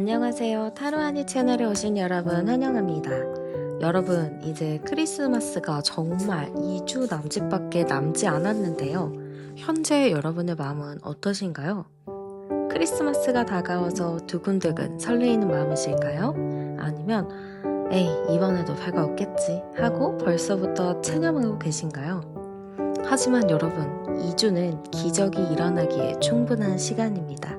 안녕하세요. 타로하니 채널에 오신 여러분 환영합니다. 여러분, 이제 크리스마스가 정말 2주 남짓밖에 남지 않았는데요. 현재 여러분의 마음은 어떠신가요? 크리스마스가 다가와서 두근두근 설레이는 마음이실까요? 아니면 에이, 이번에도 별거 없겠지 하고 벌써부터 체념하고 계신가요? 하지만 여러분, 2주는 기적이 일어나기에 충분한 시간입니다.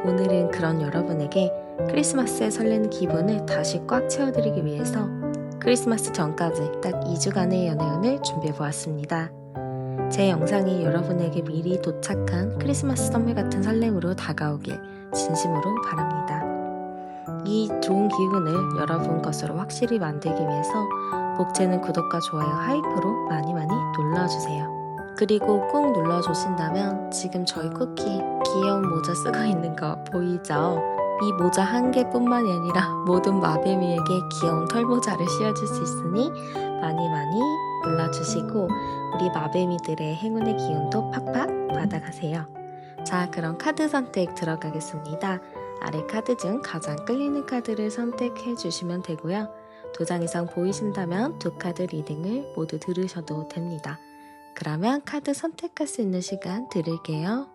오늘은 그런 여러분에게 크리스마스에 설레는 기분을 다시 꽉 채워드리기 위해서 크리스마스 전까지 딱 2주간의 연애운을 준비해보았습니다. 제 영상이 여러분에게 미리 도착한 크리스마스 선물 같은 설렘으로 다가오길 진심으로 바랍니다. 이 좋은 기운을 여러분 것으로 확실히 만들기 위해서 복채는 구독과 좋아요, 하이프로 많이 눌러주세요. 그리고 꼭 눌러주신다면 지금 저희 쿠키 귀여운 모자 쓰고 있는 거 보이죠? 이 모자 한 개뿐만이 아니라 모든 마뱀이에게 귀여운 털모자를 씌워줄 수 있으니 많이 눌러주시고 우리 마뱀이들의 행운의 기운도 팍팍 받아가세요. 자, 그럼 카드 선택 들어가겠습니다. 아래 카드 중 가장 끌리는 카드를 선택해 주시면 되고요. 2장 이상 보이신다면 2카드 리딩을 모두 들으셔도 됩니다. 그러면 카드 선택할 수 있는 시간 드릴게요.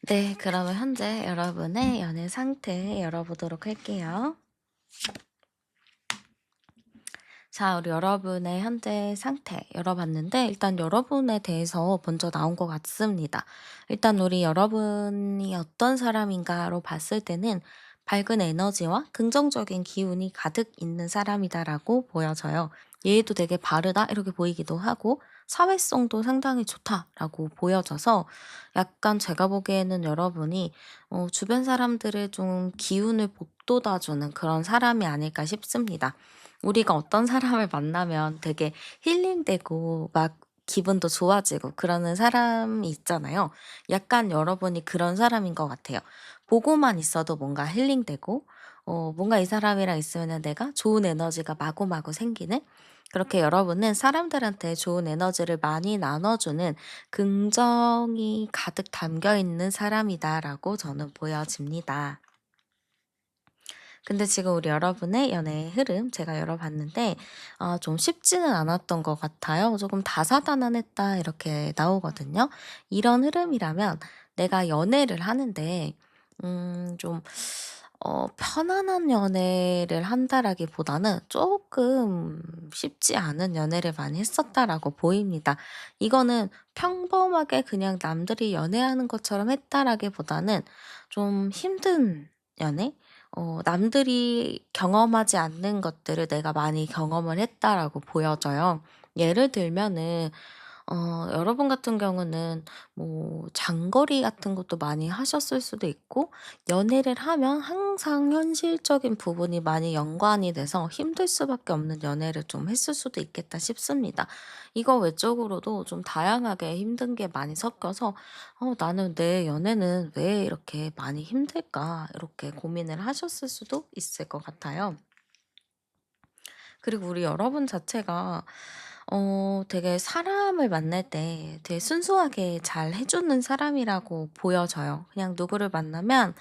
네, 그러면 현재 여러분의 연애 상태 열어보도록 할게요. 자, 우리 여러분의 현재 상태 열어봤는데 일단 여러분에 대해서 먼저 나온 것 같습니다. 일단 우리 여러분이 어떤 사람인가로 봤을 때는 밝은 에너지와 긍정적인 기운이 가득 있는 사람이다라고 보여져요. 얘도 되게 바르다 이렇게 보이기도 하고 사회성도 상당히 좋다라고 보여져서 약간 제가 보기에는 여러분이 주변 사람들의 좀 기운을 북돋아주는 그런 사람이 아닐까 싶습니다. 우리가 어떤 사람을 만나면 되게 힐링되고 막 기분도 좋아지고 그러는 사람이 있잖아요. 약간 여러분이 그런 사람인 것 같아요. 보고만 있어도 뭔가 힐링되고 뭔가 이 사람이랑 있으면 내가 좋은 에너지가 마구마구 생기는 그렇게 여러분은 사람들한테 좋은 에너지를 많이 나눠주는 긍정이 가득 담겨 있는 사람이다라고 저는 보여집니다. 근데 지금 우리 여러분의 연애의 흐름 제가 열어봤는데 좀 쉽지는 않았던 것 같아요. 조금 다사다난했다 이렇게 나오거든요. 이런 흐름이라면 내가 연애를 하는데 좀 편안한 연애를 한다라기보다는 조금 쉽지 않은 연애를 많이 했었다라고 보입니다. 이거는 평범하게 그냥 남들이 연애하는 것처럼 했다라기보다는 좀 힘든 연애? 남들이 경험하지 않는 것들을 내가 많이 경험을 했다라고 보여져요. 예를 들면은 여러분 같은 경우는 뭐 장거리 같은 것도 많이 하셨을 수도 있고 연애를 하면 항상 현실적인 부분이 많이 연관이 돼서 힘들 수밖에 없는 연애를 좀 했을 수도 있겠다 싶습니다. 이거 외적으로도 좀 다양하게 힘든 게 많이 섞여서 '나는 내 연애는 왜 이렇게 많이 힘들까?' 이렇게 고민을 하셨을 수도 있을 것 같아요. 그리고 우리 여러분 자체가 되게 사람을 만날 때 되게 순수하게 잘 해 주는 사람이라고 보여져요. 그냥 누구를 만나면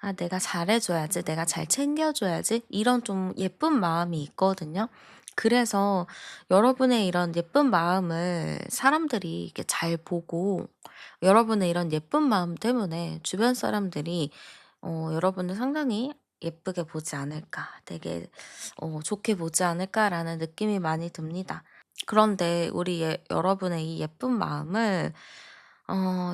'아 내가 잘해 줘야지. 내가 잘 챙겨 줘야지.' 이런 좀 예쁜 마음이 있거든요. 그래서 여러분의 이런 예쁜 마음을 사람들이 이렇게 잘 보고 여러분의 이런 예쁜 마음 때문에 주변 사람들이 여러분을 상당히 예쁘게 보지 않을까, 되게 좋게 보지 않을까라는 느낌이 많이 듭니다. 그런데 우리 여러분의 이 예쁜 마음을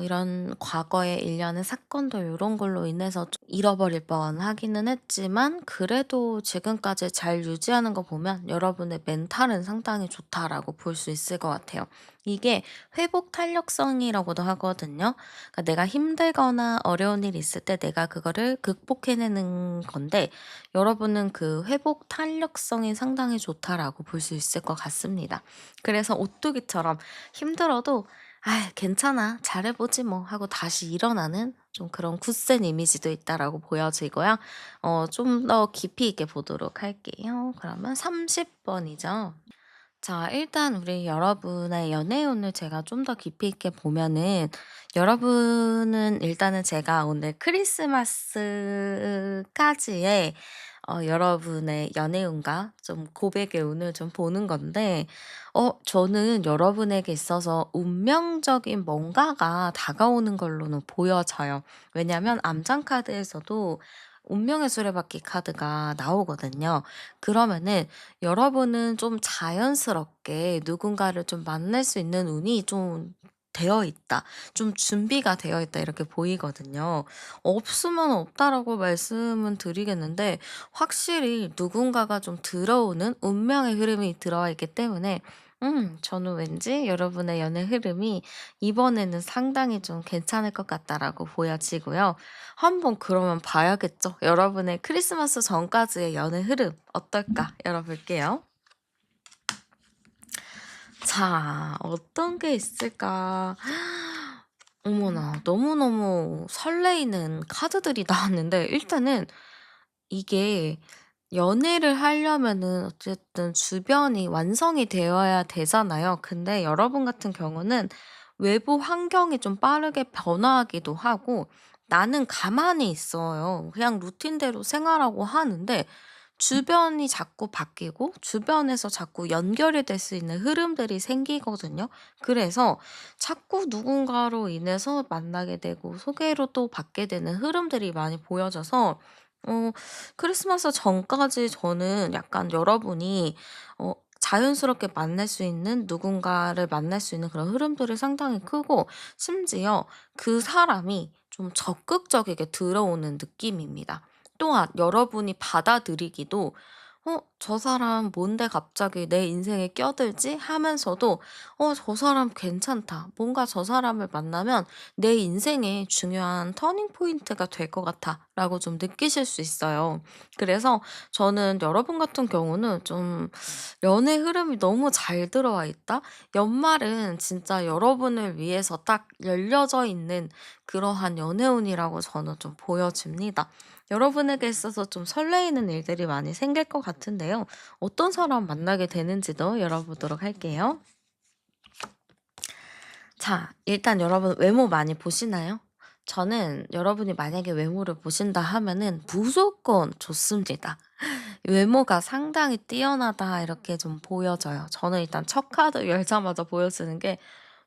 이런 과거의 일련의 사건들 요런 걸로 인해서 좀 잃어버릴 뻔하기는 했지만 그래도 지금까지 잘 유지하는 거 보면 여러분의 멘탈은 상당히 좋다라고 볼 수 있을 것 같아요. 이게 회복 탄력성이라고도 하거든요. 그러니까 내가 힘들거나 어려운 일이 있을 때 내가 그거를 극복해내는 건데 여러분은 그 회복 탄력성이 상당히 좋다라고 볼 수 있을 것 같습니다. 그래서 오뚜기처럼 힘들어도 '아 괜찮아. 잘해 보지 뭐.' 하고 다시 일어나는 좀 그런 굳센 이미지도 있다라고 보여지고요. 좀 더 깊이 있게 보도록 할게요. 그러면 30 번이죠. 자, 일단 우리 여러분의 연애운을 제가 좀 더 깊이 있게 보면은 여러분은 일단은 제가 오늘 크리스마스까지의 여러분의 연애운과 좀 고백의 운을 좀 보는 건데 저는 여러분에게 있어서 운명적인 뭔가가 다가오는 걸로는 보여져요. 왜냐면 암장 카드에서도 운명의 수레바퀴 카드가 나오거든요. 그러면은 여러분은 좀 자연스럽게 누군가를 좀 만날 수 있는 운이 좀 되어 있다. 좀 준비가 되어 있다. 이렇게 보이거든요. 없으면 없다라고 말씀은 드리겠는데 확실히 누군가가 좀 들어오는 운명의 흐름이 들어와 있기 때문에 저는 왠지 여러분의 연애 흐름이 이번에는 상당히 좀 괜찮을 것 같다라고 보여지고요. 한번 그러면 봐야겠죠. 여러분의 크리스마스 전까지의 연애 흐름 어떨까 열어볼게요. 자, 어떤 게 있을까? 어머나, 너무너무 설레이는 카드들이 나왔는데 일단은 이게 연애를 하려면은 어쨌든 주변이 완성이 되어야 되잖아요. 근데 여러분 같은 경우는 외부 환경이 좀 빠르게 변화하기도 하고 나는 가만히 있어요. 그냥 루틴대로 생활하고 하는데 주변이 자꾸 바뀌고 주변에서 자꾸 연결이 될 수 있는 흐름들이 생기거든요. 그래서 자꾸 누군가로 인해서 만나게 되고 소개로 또 받게 되는 흐름들이 많이 보여져서 어 크리스마스 전까지 저는 약간 여러분이 자연스럽게 만날 수 있는 누군가를 만날 수 있는 그런 흐름들이 상당히 크고 심지어 그 사람이 좀 적극적이게 들어오는 느낌입니다. 또한 여러분이 받아들이기도 '저 사람 뭔데 갑자기 내 인생에 껴들지?' 하면서도 저 사람 괜찮다. 뭔가 저 사람을 만나면 내 인생에 중요한 터닝 포인트가 될 것 같아.'라고 좀 느끼실 수 있어요. 그래서 저는 여러분 같은 경우는 좀 '연애 흐름이 너무 잘 들어와 있다.' 연말은 진짜 여러분을 위해서 딱 열려져 있는 그러한 연애운이라고 저는 좀 보여집니다. 여러분에게 있어서 좀 설레이는 일들이 많이 생길 것 같은데요. 어떤 사람 만나게 되는지도 열어보도록 할게요. 자, 일단 여러분 외모 많이 보시나요? 저는 여러분이 만약에 외모를 보신다 하면은 무조건 좋습니다. 외모가 상당히 뛰어나다 이렇게 좀 보여져요. 저는 일단 첫 카드 열자마자 보여지는 게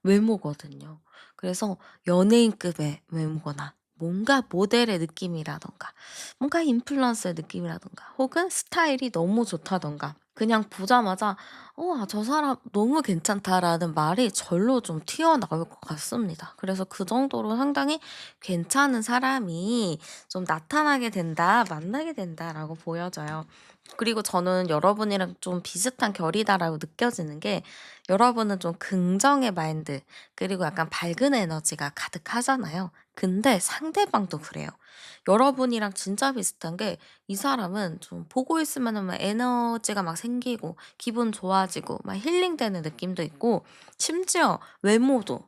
외모거든요. 그래서 연예인급의 외모거나 뭔가 모델의 느낌이라든가 뭔가 인플루언서의 느낌이라든가 혹은 스타일이 너무 좋다든가 그냥 보자마자 '저 사람 너무 괜찮다.'라는 말이 절로 좀 튀어나올 것 같습니다. 그래서 그 정도로 상당히 '괜찮은 사람이 좀 나타나게 된다. 만나게 된다.'라고 보여져요. 그리고 저는 여러분이랑 좀 비슷한 결이다라고 느껴지는 게 여러분은 좀 긍정의 마인드 그리고 약간 밝은 에너지가 가득하잖아요. 근데 상대방도 그래요. 여러분이랑 진짜 비슷한 게 이 사람은 좀 보고 있으면은 막 에너지가 막 생기고 기분 좋아지고 막 힐링되는 느낌도 있고 심지어 외모도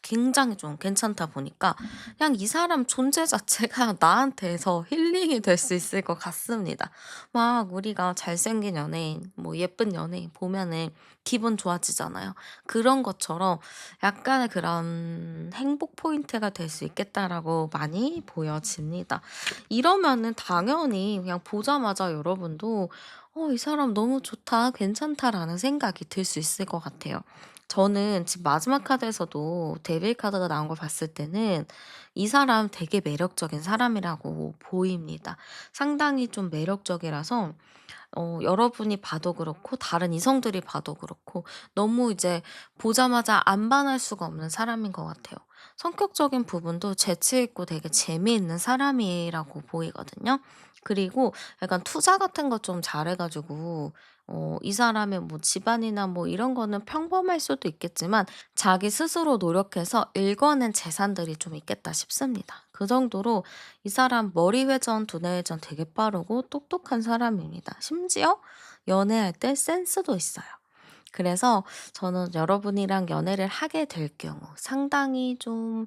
굉장히 좀 괜찮다 보니까 그냥 이 사람 존재 자체가 나한테서 힐링이 될 수 있을 것 같습니다. 막 우리가 잘생긴 연예인, 뭐 예쁜 연예인 보면은 기분 좋아지잖아요. 그런 것처럼 약간의 그런 행복 포인트가 될 수 있겠다라고 많이 보여집니다. 이러면은 당연히 그냥 보자마자 여러분도 '이 사람 너무 좋다. 괜찮다.'라는 생각이 들 수 있을 것 같아요. 저는 지금 마지막 카드에서도 데빌 카드가 나온 걸 봤을 때는 이 사람 되게 매력적인 사람이라고 보입니다. 상당히 좀 매력적이라서 여러분이 봐도 그렇고 다른 이성들이 봐도 그렇고 너무 이제 보자마자 안 반할 수가 없는 사람인 것 같아요. 성격적인 부분도 재치 있고 되게 재미있는 사람이라고 보이거든요. 그리고 약간 투자 같은 거 좀 잘해 가지고 이 사람의 뭐 집안이나 뭐 이런 거는 평범할 수도 있겠지만 자기 스스로 노력해서 일궈낸 재산들이 좀 있겠다 싶습니다. 그 정도로 이 사람 머리 회전, 두뇌 회전 되게 빠르고 똑똑한 사람입니다. 심지어 연애할 때 센스도 있어요. 그래서 저는 여러분이랑 연애를 하게 될 경우 상당히 좀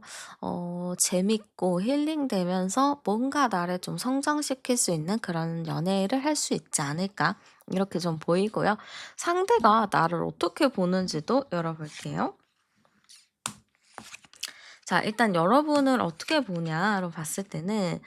재밌고 힐링되면서 뭔가 나를 좀 성장시킬 수 있는 그런 연애를 할 수 있지 않을까 이렇게 좀 보이고요. 상대가 나를 어떻게 보는지도 열어볼게요. 자, 일단 여러분을 어떻게 보냐로 봤을 때는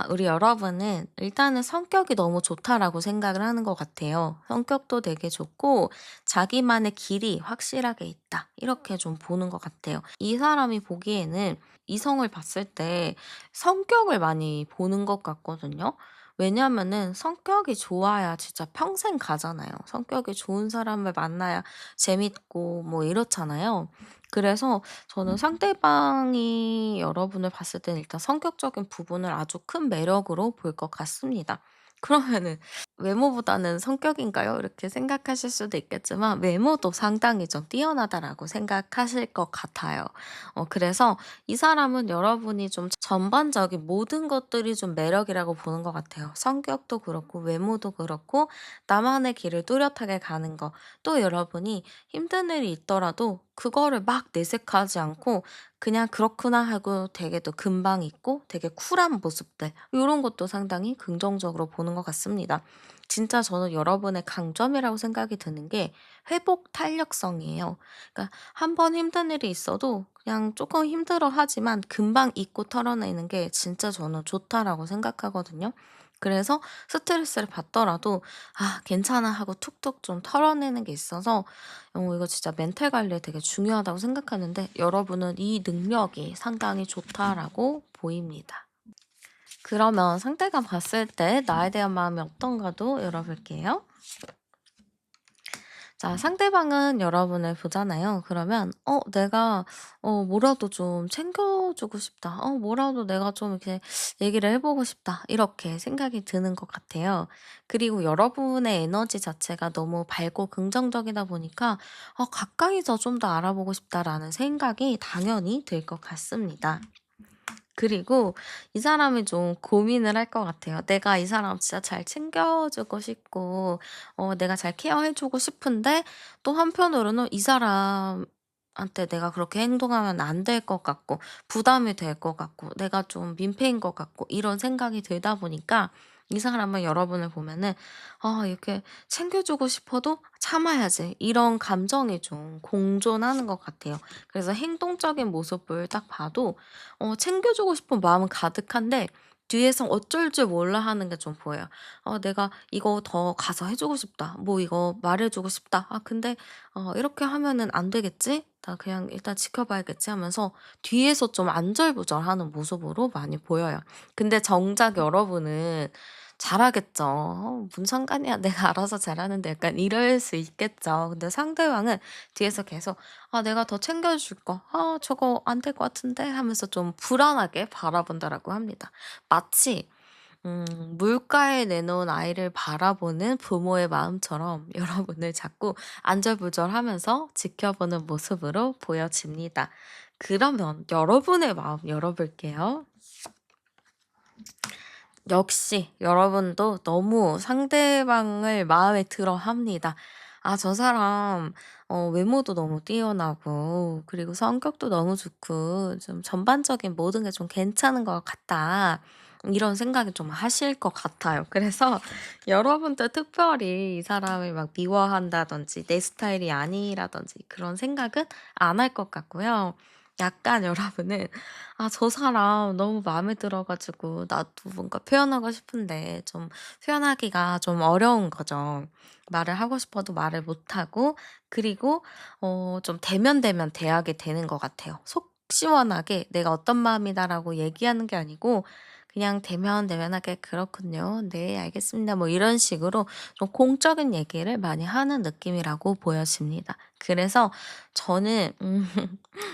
우리 여러분은 일단은 성격이 너무 좋다라고 생각을 하는 것 같아요. 성격도 되게 좋고 자기만의 길이 확실하게 있다. 이렇게 좀 보는 것 같아요. 이 사람이 보기에는 이성을 봤을 때 성격을 많이 보는 것 같거든요. 왜냐면은 성격이 좋아야 진짜 평생 가잖아요. 성격이 좋은 사람을 만나야 재밌고 뭐 이렇잖아요. 그래서 저는 상대방이 여러분을 봤을 때는 일단 성격적인 부분을 아주 큰 매력으로 볼 것 같습니다. 그러면은 '외모보다는 성격인가요?' 이렇게 생각하실 수도 있겠지만 외모도 상당히 좀 뛰어나다라고 생각하실 것 같아요. 그래서 이 사람은 여러분이 좀 전반적인 모든 것들이 좀 매력이라고 보는 것 같아요. 성격도 그렇고 외모도 그렇고 나만의 길을 뚜렷하게 가는 거. 또 여러분이 힘든 일이 있더라도 그거를 막 내색하지 않고 그냥 '그렇구나.' 하고 되게 또 금방 잊고 되게 쿨한 모습들 요런 것도 상당히 긍정적으로 보는 것 같습니다. 진짜 저는 여러분의 강점이라고 생각이 드는 게 회복 탄력성이에요. 그러니까 한 번 힘든 일이 있어도 그냥 쪼끔 힘들어하지만 금방 잊고 털어내는 게 진짜 저는 좋다라고 생각하거든요. 그래서 스트레스를 받더라도 '아 괜찮아.' 하고 툭툭 좀 털어내는 게 있어서 이거 진짜 멘탈 관리에 되게 중요하다고 생각하는데 여러분은 이 능력이 상당히 좋다라고 보입니다. 그러면 상대가 봤을 때 나에 대한 마음이 어떤가도 열어볼게요. 자, 상대방은 여러분을 보잖아요. 그러면 내가 뭐라도 좀 챙겨주고 싶다. 뭐라도 내가 좀 이렇게 얘기를 해보고 싶다. 이렇게 생각이 드는 것 같아요. 그리고 여러분의 에너지 자체가 너무 밝고 긍정적이다 보니까 가까이서 좀 더 알아보고 싶다라는 생각이 당연히 들 것 같습니다. 그리고 이 사람이 좀 고민을 할 것 같아요. 내가 이 사람 진짜 잘 챙겨주고 싶고 내가 잘 케어해 주고 싶은데 또 한편으로는 이 사람한테 내가 그렇게 행동하면 안 될 것 같고 부담이 될 것 같고 내가 좀 민폐인 것 같고 이런 생각이 들다 보니까 이 사람은 여러분을 보면은 이렇게 챙겨주고 싶어도 참아야지 이런 감정이 좀 공존하는 것 같아요. 그래서 행동적인 모습을 딱 봐도 챙겨주고 싶은 마음은 가득한데 뒤에서 어쩔 줄 몰라 하는 게 좀 보여요. '내가 이거 더 가서 해 주고 싶다. 뭐 이거 말해 주고 싶다. 근데 이렇게 하면은 안 되겠지? 나 그냥 일단 지켜봐야겠지.' 하면서 뒤에서 좀 안절부절하는 모습으로 많이 보여요. 근데 정작 여러분은 잘하겠죠. 뭔 상관이야. 내가 알아서 잘하는데." 약간 이럴 수 있겠죠. 근데 상대방은 뒤에서 계속 내가 더 챙겨줄 거. 저거 안 될 것 같은데?" 하면서 좀 불안하게 바라본다라고 합니다. 마치 물가에 내놓은 아이를 바라보는 부모의 마음처럼 여러분을 자꾸 안절부절하면서 지켜보는 모습으로 보여집니다. 그러면 여러분의 마음 열어볼게요. 역시 여러분도 너무 상대방을 마음에 들어 합니다. '아 저 사람 외모도 너무 뛰어나고 그리고 성격도 너무 좋고 좀 전반적인 모든 게 좀 괜찮은 것 같다.' 이런 생각이 좀 하실 것 같아요. 그래서 여러분도 특별히 이 사람을 막 미워한다든지 내 스타일이 아니라든지 그런 생각은 안 할 것 같고요. 약간 여러분은 '아 저 사람 너무 마음에 들어 가지고 나도 뭔가 표현하고 싶은데 좀 표현하기가 좀 어려운 거죠. 말을 하고 싶어도 말을 못 하고 그리고 좀 대면대면 대하게 되는 것 같아요. 속 시원하게 '내가 어떤 마음이다.'라고 얘기하는 게 아니고 그냥 대면대면하게 "그렇군요. 네 알겠습니다." 뭐 이런 식으로 좀 공적인 얘기를 많이 하는 느낌이라고 보여집니다. 그래서 저는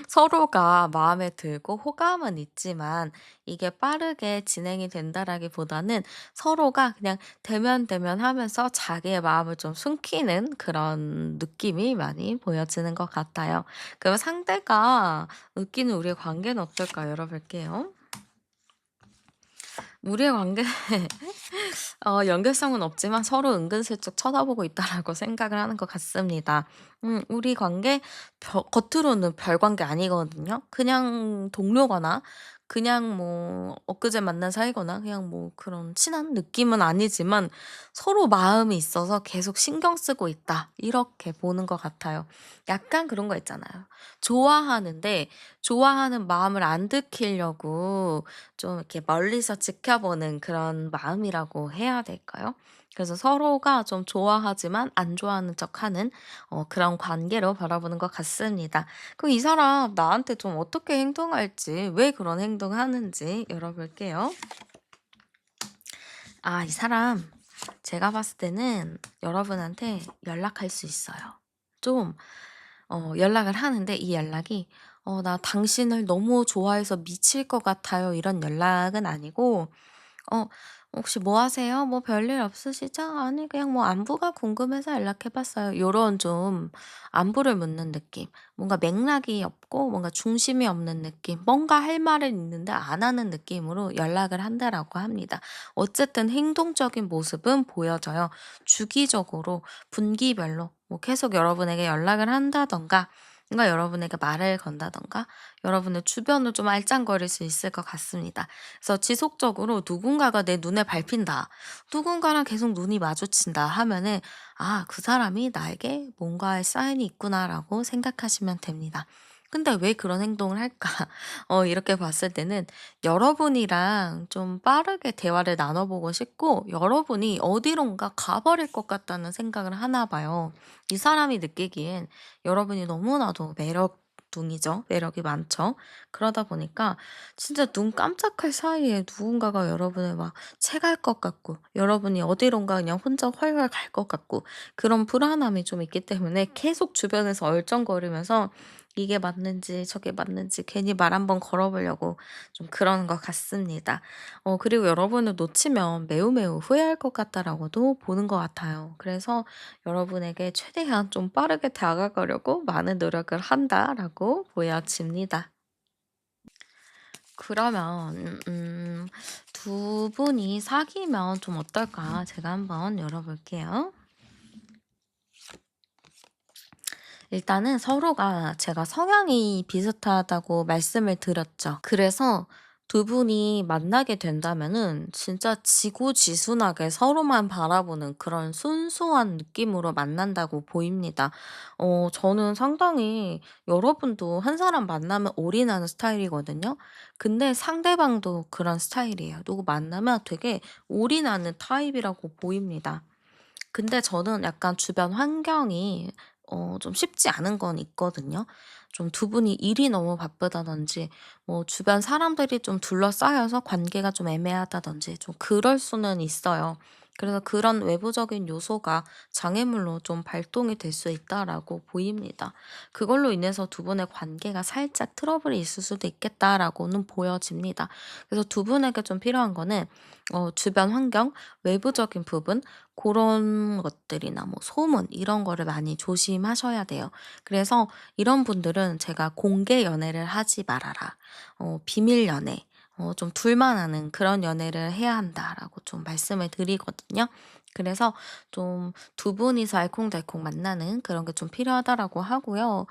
서로가 마음에 들고 호감은 있지만 이게 빠르게 진행이 된다라기보다는 서로가 그냥 대면대면하면서 자기의 마음을 좀 숨기는 그런 느낌이 많이 보여지는 것 같아요. 그럼 상대가 느끼는 우리의 관계는 어떨까 열어볼게요. 우리의 관계 연결성은 없지만 서로 은근슬쩍 쳐다보고 있다라고 생각을 하는 것 같습니다. 우리 관계 겉으로는 별 관계 아니거든요. 그냥 동료거나 그냥 뭐 엊그제 만난 사이거나 그냥 뭐 그런 친한 느낌은 아니지만 서로 마음이 있어서 계속 신경 쓰고 있다. 이렇게 보는 것 같아요. 약간 그런 거 있잖아요. 좋아하는데 좋아하는 마음을 안 들키려고 좀 이렇게 멀리서 지켜보는 그런 마음이라고 해야 될까요? 그래서 서로가 좀 좋아하지만 안 좋아하는 척하는 그런 관계로 바라보는 것 같습니다. 그럼 이 사람 나한테 좀 어떻게 행동할지, 왜 그런 행동을 하는지 열어볼게요. 아, 이 사람 제가 봤을 때는 여러분한테 연락할 수 있어요. 좀 연락을 하는데 이 연락이 "나 당신을 너무 좋아해서 미칠 것 같아요." 이런 연락은 아니고 어 "혹시 뭐 하세요? 뭐 별일 없으시죠?" "아니 그냥 뭐 안부가 궁금해서 연락해 봤어요." 요런 좀 안부를 묻는 느낌. 뭔가 맥락이 없고 뭔가 중심이 없는 느낌. 뭔가 할 말은 있는데 안 하는 느낌으로 연락을 한다라고 합니다. 어쨌든 행동적인 모습은 보여져요. 주기적으로 분기별로 뭐 계속 여러분에게 연락을 한다든가 뭔가 여러분에게 말을 건다든가 여러분의 주변을 좀 알짱거릴 수 있을 것 같습니다. 그래서 지속적으로 누군가가 내 눈에 밟힌다. 누군가랑 계속 눈이 마주친다 하면은 '아 그 사람이 나에게 뭔가의 사인이 있구나.'라고 생각하시면 됩니다. 근데 왜 그런 행동을 할까? 이렇게 봤을 때는 여러분이랑 좀 빠르게 대화를 나눠 보고 싶고 여러분이 어디론가 가 버릴 것 같다는 생각을 하나 봐요. 이 사람이 느끼기엔 여러분이 너무나도 매력둥이죠. 매력이 많죠. 그러다 보니까 진짜 눈 깜짝할 사이에 누군가가 여러분을 막 채갈 것 같고 여러분이 어디론가 그냥 혼자 활활 갈 것 같고 그런 불안함이 좀 있기 때문에 계속 주변에서 얼쩡거리면서 이게 맞는지 저게 맞는지 괜히 말 한번 걸어 보려고 좀 그러는 것 같습니다. 그리고 여러분을 놓치면 매우 매우 후회할 것 같다라고도 보는 것 같아요. 그래서 여러분에게 최대한 좀 빠르게 다가가려고 많은 노력을 한다라고 보여집니다. 그러면 두 분이 사귀면 좀 어떨까? 제가 한번 열어 볼게요. 일단은 서로가 제가 성향이 비슷하다고 말씀을 드렸죠. 그래서 두 분이 만나게 된다면은 진짜 지고지순하게 서로만 바라보는 그런 순수한 느낌으로 만난다고 보입니다. 저는 상당히 여러분도 한 사람 만나면 올인하는 스타일이거든요. 근데 상대방도 그런 스타일이에요. 누구 만나면 되게 올인하는 타입이라고 보입니다. 근데 저는 약간 주변 환경이 좀 쉽지 않은 건 있거든요. 좀 두 분이 일이 너무 바쁘다든지 뭐 주변 사람들이 좀 둘러싸여서 관계가 좀 애매하다든지 좀 그럴 수는 있어요. 그래서 그런 외부적인 요소가 장애물로 좀 발동이 될 수 있다라고 보입니다. 그걸로 인해서 두 분의 관계가 살짝 트러블이 있을 수도 있겠다라고는 보여집니다. 그래서 두 분에게 좀 필요한 거는 주변 환경, 외부적인 부분 그런 것들이나 뭐 소문 이런 거를 많이 조심하셔야 돼요. 그래서 이런 분들은 제가 "공개 연애를 하지 말아라. 비밀 연애 좀 둘만 아는 그런 연애를 해야 한다."라고 좀 말씀을 드리거든요. 그래서 좀 두 분이서 알콩달콩 만나는 그런 게 좀 필요하다라고 하고요.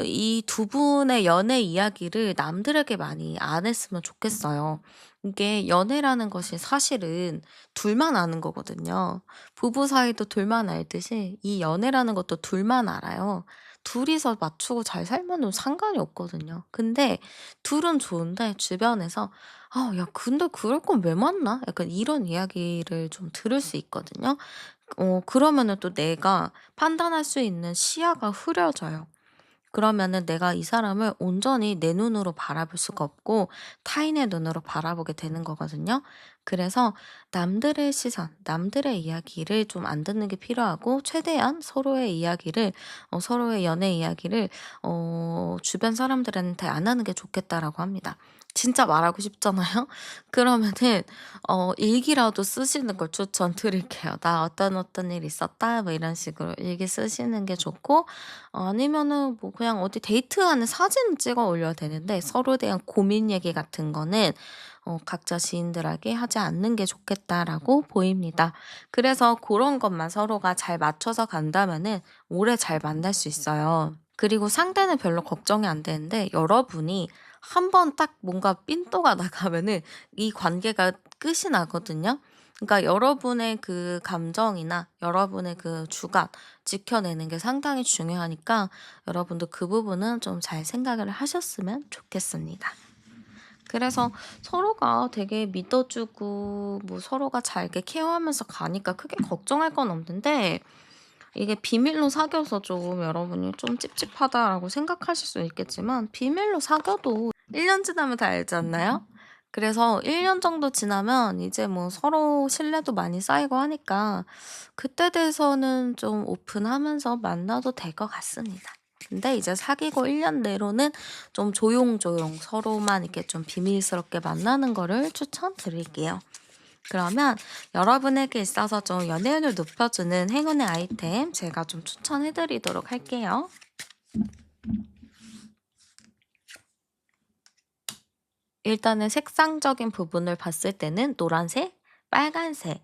이 두 분의 연애 이야기를 남들에게 많이 안 했으면 좋겠어요. 이게 연애라는 것이 사실은 둘만 아는 거거든요. 부부 사이도 둘만 알듯이 이 연애라는 것도 둘만 알아요. 둘이서 맞추고 잘 살면은 상관이 없거든요. 근데 둘은 좋은데 주변에서 "아 야 근데 그럴 거면 왜 만나?" 약간 이런 이야기를 좀 들을 수 있거든요. 그러면은 또 내가 판단할 수 있는 시야가 흐려져요. 그러면은 내가 이 사람을 온전히 내 눈으로 바라볼 수가 없고 타인의 눈으로 바라보게 되는 거거든요. 그래서 남들의 시선, 남들의 이야기를 좀 안 듣는 게 필요하고 최대한 서로의 이야기를 서로의 연애 이야기를 주변 사람들한테 안 하는 게 좋겠다라고 합니다. 진짜 말하고 싶잖아요. 그러면은 일기라도 쓰시는 걸 추천드릴게요. "나 어떤 일 있었다." 뭐 이런 식으로 일기 쓰시는 게 좋고 아니면은 뭐 그냥 어디 데이트하는 사진을 찍어 올려도 되는데 서로에 대한 고민 얘기 같은 거는 각자 지인들에게 하지 않는 게 좋겠다라고 보입니다. 그래서 그런 것만 서로가 잘 맞춰서 간다면은 오래 잘 만날 수 있어요. 그리고 상대는 별로 걱정이 안 되는데 여러분이 한 번 딱 뭔가 삔또가 나가면은 이 관계가 끝이 나거든요. 그러니까 여러분의 그 감정이나 여러분의 그 주관 지켜내는 게 상당히 중요하니까 여러분도 그 부분은 좀 잘 생각을 하셨으면 좋겠습니다. 그래서 서로가 되게 믿어주고 뭐 서로가 잘 이렇게 케어하면서 가니까 크게 걱정할 건 없는데 이게 비밀로 사귀어서 좀 여러분이 좀 찝찝하다라고 생각하실 수 있겠지만 비밀로 사귀어도 1년 지나면 다 알지 않나요? 그래서 1년 정도 지나면 이제 뭐 서로 신뢰도 많이 쌓이고 하니까 그때 돼서는 좀 오픈하면서 만나도 될 것 같습니다. 근데 이제 사귀고 1년 내로는 좀 조용조용 서로만 이렇게 좀 비밀스럽게 만나는 거를 추천드릴게요. 그러면 여러분에게 있어서 좀 연애운을 높여주는 행운의 아이템 제가 좀 추천해 드리도록 할게요. 일단은 색상적인 부분을 봤을 때는 노란색, 빨간색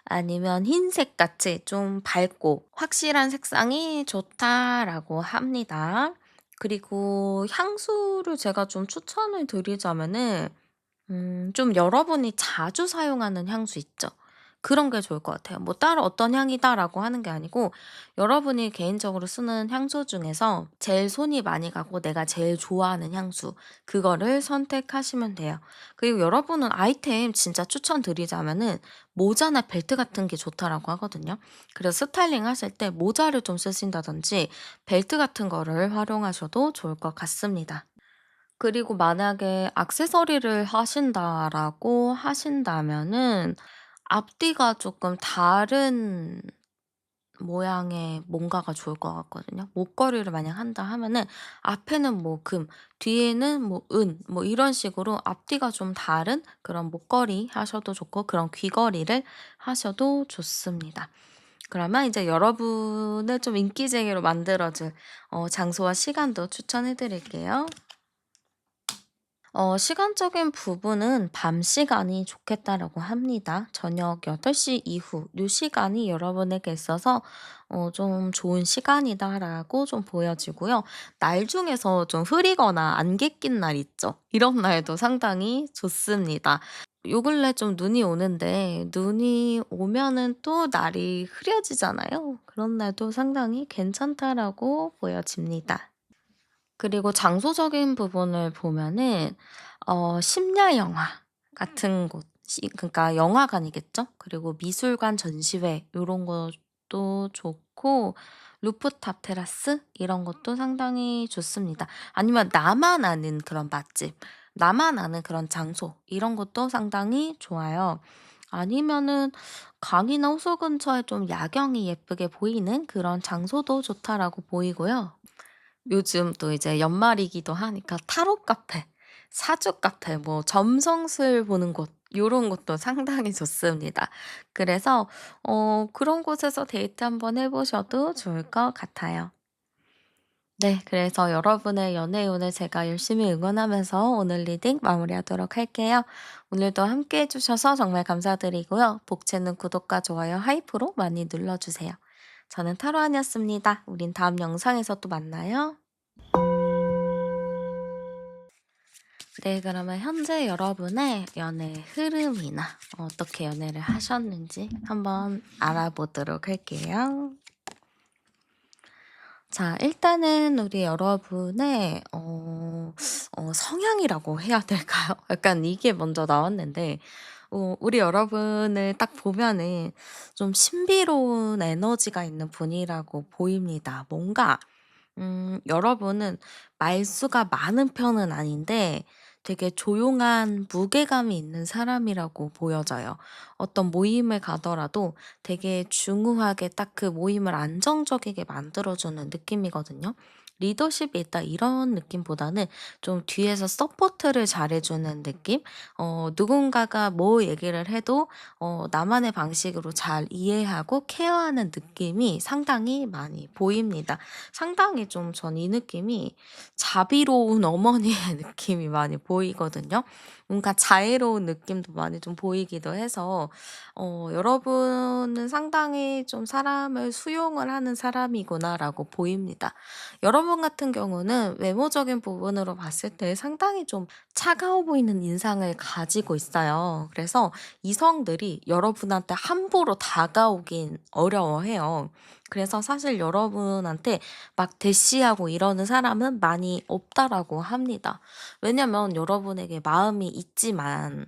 아니면 흰색 같이 좀 밝고 확실한 색상이 좋다라고 합니다. 그리고 향수를 제가 좀 추천을 드리자면은 좀 여러분이 자주 사용하는 향수 있죠? 그런 게 좋을 것 같아요. 뭐 따로 "어떤 향이다."라고 하는 게 아니고 여러분이 개인적으로 쓰는 향수 중에서 제일 손이 많이 가고 내가 제일 좋아하는 향수 그거를 선택하시면 돼요. 그리고 여러분은 아이템 진짜 추천드리자면은 모자나 벨트 같은 게 좋다라고 하거든요. 그래서 스타일링 하실 때 모자를 좀 쓰신다든지 벨트 같은 거를 활용하셔도 좋을 것 같습니다. 그리고 만약에 액세서리를 하신다라고 하신다면은 앞뒤가 조금 다른 모양의 뭔가가 좋을 것 같거든요. 목걸이를 만약 한다 하면은 앞에는 뭐 금, 뒤에는 뭐 은, 뭐 이런 식으로 앞뒤가 좀 다른 그런 목걸이 하셔도 좋고 그런 귀걸이를 하셔도 좋습니다. 그러면 이제 여러분을 좀 인기쟁이로 만들어 줄 장소와 시간도 추천해 드릴게요. 시간적인 부분은 밤 시간이 좋겠다라고 합니다. 저녁 8시 이후 요 시간이 여러분에게 있어서 좀 좋은 시간이다라고 좀 보여지고요. 날 중에서 좀 흐리거나 안개 낀 날 있죠. 이런 날도 상당히 좋습니다. 요 근래 좀 눈이 오는데 눈이 오면은 또 날이 흐려지잖아요. 그런 날도 상당히 괜찮다라고 보여집니다. 그리고 장소적인 부분을 보면은 심야 영화 같은 곳 그러니까 영화관이겠죠? 그리고 미술관 전시회 요런 것도 좋고 루프탑 테라스 이런 것도 상당히 좋습니다. 아니면 나만 아는 그런 맛집, 나만 아는 그런 장소 이런 것도 상당히 좋아요. 아니면은 강이나 호수 근처에 좀 야경이 예쁘게 보이는 그런 장소도 좋다라고 보이고요. 요즘 또 이제 연말이기도 하니까 타로 카페, 사주 카페, 뭐 점성술 보는 곳 요런 곳도 상당히 좋습니다. 그래서 그런 곳에서 데이트 한번 해 보셔도 좋을 것 같아요. 네. 그래서 여러분의 연애운을 제가 열심히 응원하면서 오늘 리딩 마무리하도록 할게요. 오늘도 함께 해 주셔서 정말 감사드리고요. 복채는 구독과 좋아요, 하이프로 많이 눌러 주세요. 저는 타로안이었습니다. 우린 다음 영상에서 또 만나요. 네, 그러면 현재 여러분의 연애 흐름이나 어떻게 연애를 하셨는지 한번 알아보도록 할게요. 자, 일단은 우리 여러분의 성향이라고 해야 될까요? 약간 이게 먼저 나왔는데 우리 여러분을 딱 보면은 좀 신비로운 에너지가 있는 분이라고 보입니다. 뭔가 여러분은 말수가 많은 편은 아닌데 되게 조용한 무게감이 있는 사람이라고 보여져요. 어떤 모임을 가더라도 되게 중후하게 딱 그 모임을 안정적이게 만들어주는 느낌이거든요. 리더십이 있다 이런 느낌보다는 좀 뒤에서 서포트를 잘해주는 느낌? 누군가가 뭐 얘기를 해도 나만의 방식으로 잘 이해하고 케어하는 느낌이 상당히 많이 보입니다. 상당히 좀 전 이 느낌이 자비로운 어머니의 느낌이 많이 보이거든요. 뭔가 자애로운 느낌도 많이 좀 보이기도 해서 여러분은 상당히 좀 '사람을 수용을 하는 사람이구나.'라고 보입니다. 여러분 같은 경우는 외모적인 부분으로 봤을 때 상당히 좀 차가워 보이는 인상을 가지고 있어요. 그래서 이성들이 여러분한테 함부로 다가오긴 어려워해요. 그래서 사실 여러분한테 막 대시하고 이러는 사람은 많이 없다라고 합니다. 왜냐면 여러분에게 마음이 있지만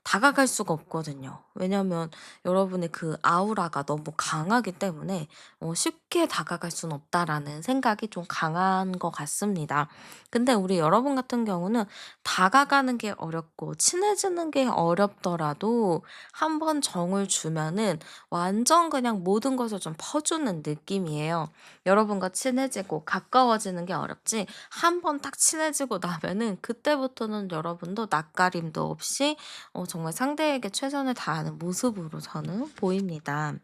다가갈 수가 없거든요. 왜냐면 여러분의 그 아우라가 너무 강하기 때문에 쉽게 다가갈 수는 없다라는 생각이 좀 강한 것 같습니다. 근데 우리 여러분 같은 경우는 다가가는 게 어렵고 친해지는 게 어렵더라도 한 번 정을 주면은 완전 그냥 모든 것을 좀 퍼주는 느낌이에요. 여러분과 친해지고 가까워지는 게 어렵지 한 번 딱 친해지고 나면은 그때부터는 여러분도 낯가림도 없이 정말 상대에게 최선을 다하는 모습으로 저는 보입니다.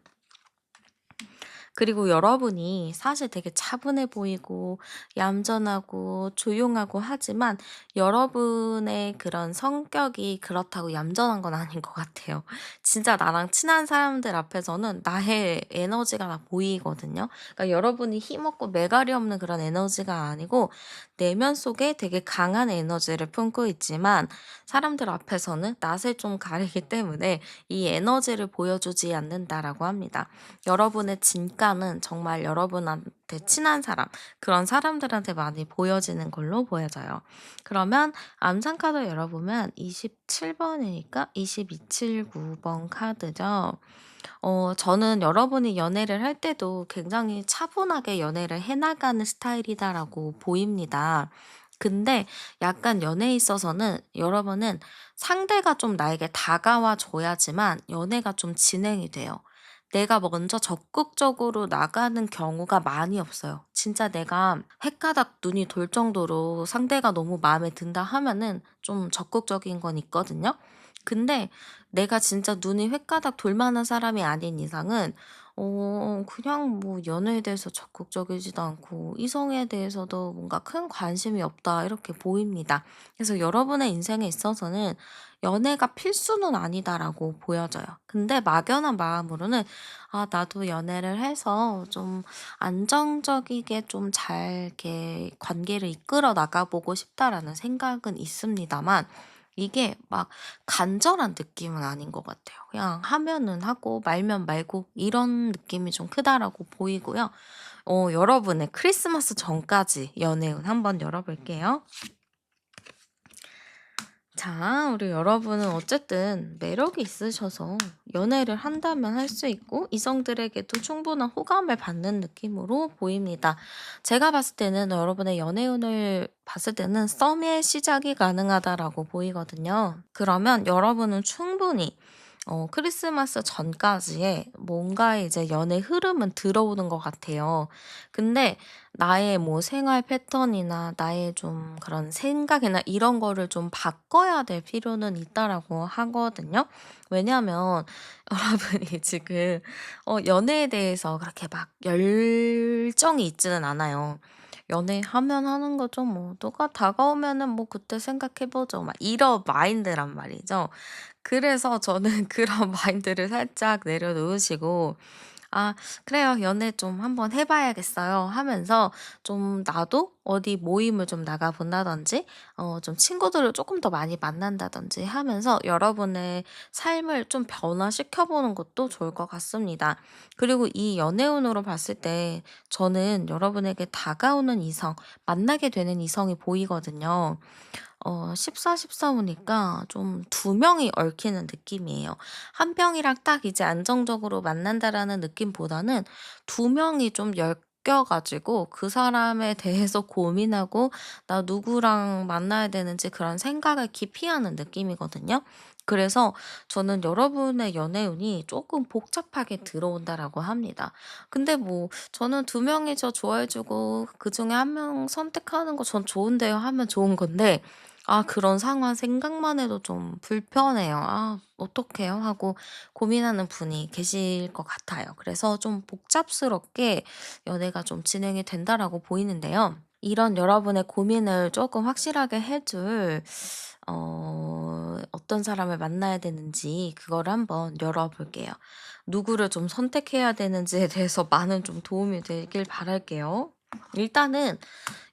그리고 여러분이 사실 되게 차분해 보이고 얌전하고 조용하고 하지만 여러분의 그런 성격이 그렇다고 얌전한 건 아닌 것 같아요. 진짜 나랑 친한 사람들 앞에서는 나의 에너지가 다 보이거든요. 그러니까 여러분이 힘없고 매갈이 없는 그런 에너지가 아니고 내면 속에 되게 강한 에너지를 품고 있지만 사람들 앞에서는 낯을 좀 가리기 때문에 이 에너지를 보여주지 않는다라고 합니다. 여러분의 진가는 정말 여러분한테 친한 사람, 그런 사람들한테 많이 보여지는 걸로 보여져요. 그러면 암상 카드 열어보면 27번이니까 2279번 카드죠. 저는 여러분이 연애를 할 때도 굉장히 차분하게 연애를 해나가는 스타일이다라고 보입니다. 근데 약간 연애에 있어서는 여러분은 상대가 좀 나에게 다가와 줘야지만 연애가 좀 진행이 돼요. 내가 먼저 적극적으로 나가는 경우가 많이 없어요. 진짜 내가 횟가닥 눈이 돌 정도로 상대가 너무 마음에 든다 하면은 좀 적극적인 건 있거든요. 근데 내가 진짜 눈이 횟가닥 돌 만한 사람이 아닌 이상은 그냥 뭐 연애에 대해서 적극적이지도 않고 이성에 대해서도 뭔가 큰 관심이 없다 이렇게 보입니다. 그래서 여러분의 인생에 있어서는 연애가 필수는 아니다라고 보여져요. 근데 막연한 마음으로는 '아 나도 연애를 해서 좀 안정적이게 좀 잘 이렇게 관계를 이끌어 나가 보고 싶다.'라는 생각은 있습니다만 이게 막 간절한 느낌은 아닌 것 같아요. 그냥 하면은 하고 말면 말고 이런 느낌이 좀 크다라고 보이고요. 여러분의 크리스마스 전까지 연애운 한번 열어 볼게요. 자, 우리 여러분은 어쨌든 매력이 있으셔서 연애를 한다면 할 수 있고 이성들에게도 충분한 호감을 받는 느낌으로 보입니다. 제가 봤을 때는 여러분의 연애운을 봤을 때는 썸의 시작이 가능하다라고 보이거든요. 그러면 여러분은 충분히 크리스마스 전까지의 뭔가 이제 연애 흐름은 들어오는 것 같아요. 근데 나의 뭐 생활 패턴이나 나의 좀 그런 생각이나 이런 거를 좀 바꿔야 될 필요는 있다라고 하거든요. 왜냐하면 여러분이 지금 연애에 대해서 그렇게 막 열정이 있지는 않아요. "연애하면 하는 거죠 뭐. 누가 다가오면은 뭐 그때 생각해 보죠." 막 이런 마인드란 말이죠. 그래서 저는 그런 마인드를 살짝 내려놓으시고 '아 그래요. 연애 좀 한번 해 봐야겠어요.' 하면서 좀 나도 어디 모임을 좀 나가 본다든지 좀 친구들을 조금 더 많이 만난다든지 하면서 여러분의 삶을 좀 변화시켜 보는 것도 좋을 것 같습니다. 그리고 이 연애운으로 봤을 때 저는 여러분에게 다가오는 이성, 만나게 되는 이성이 보이거든요. 14, 14 보니까 좀 두 명이 얽히는 느낌이에요. 한 명이랑 딱 이제 안정적으로 만난다라는 느낌보다는 두 명이 좀 느껴 가지고 그 사람에 대해서 고민하고 나 누구랑 만나야 되는지 그런 생각을 기피하는 느낌이거든요. 그래서 저는 여러분의 연애운이 조금 복잡하게 들어온다라고 합니다. 근데 뭐 저는 두 명이 저 좋아해 주고 그중에 한 명 선택하는 거 전 좋은데요 하면 좋은 건데 그런 상황 생각만 해도 좀 불편해요. '아 어떡해요?' 하고 고민하는 분이 계실 것 같아요. 그래서 좀 복잡스럽게 연애가 좀 진행이 된다라고 보이는데요. 이런 여러분의 고민을 조금 확실하게 해줄 어떤 사람을 만나야 되는지 그거를 한번 열어 볼게요. 누구를 좀 선택해야 되는지에 대해서 많은 좀 도움이 되길 바랄게요. 일단은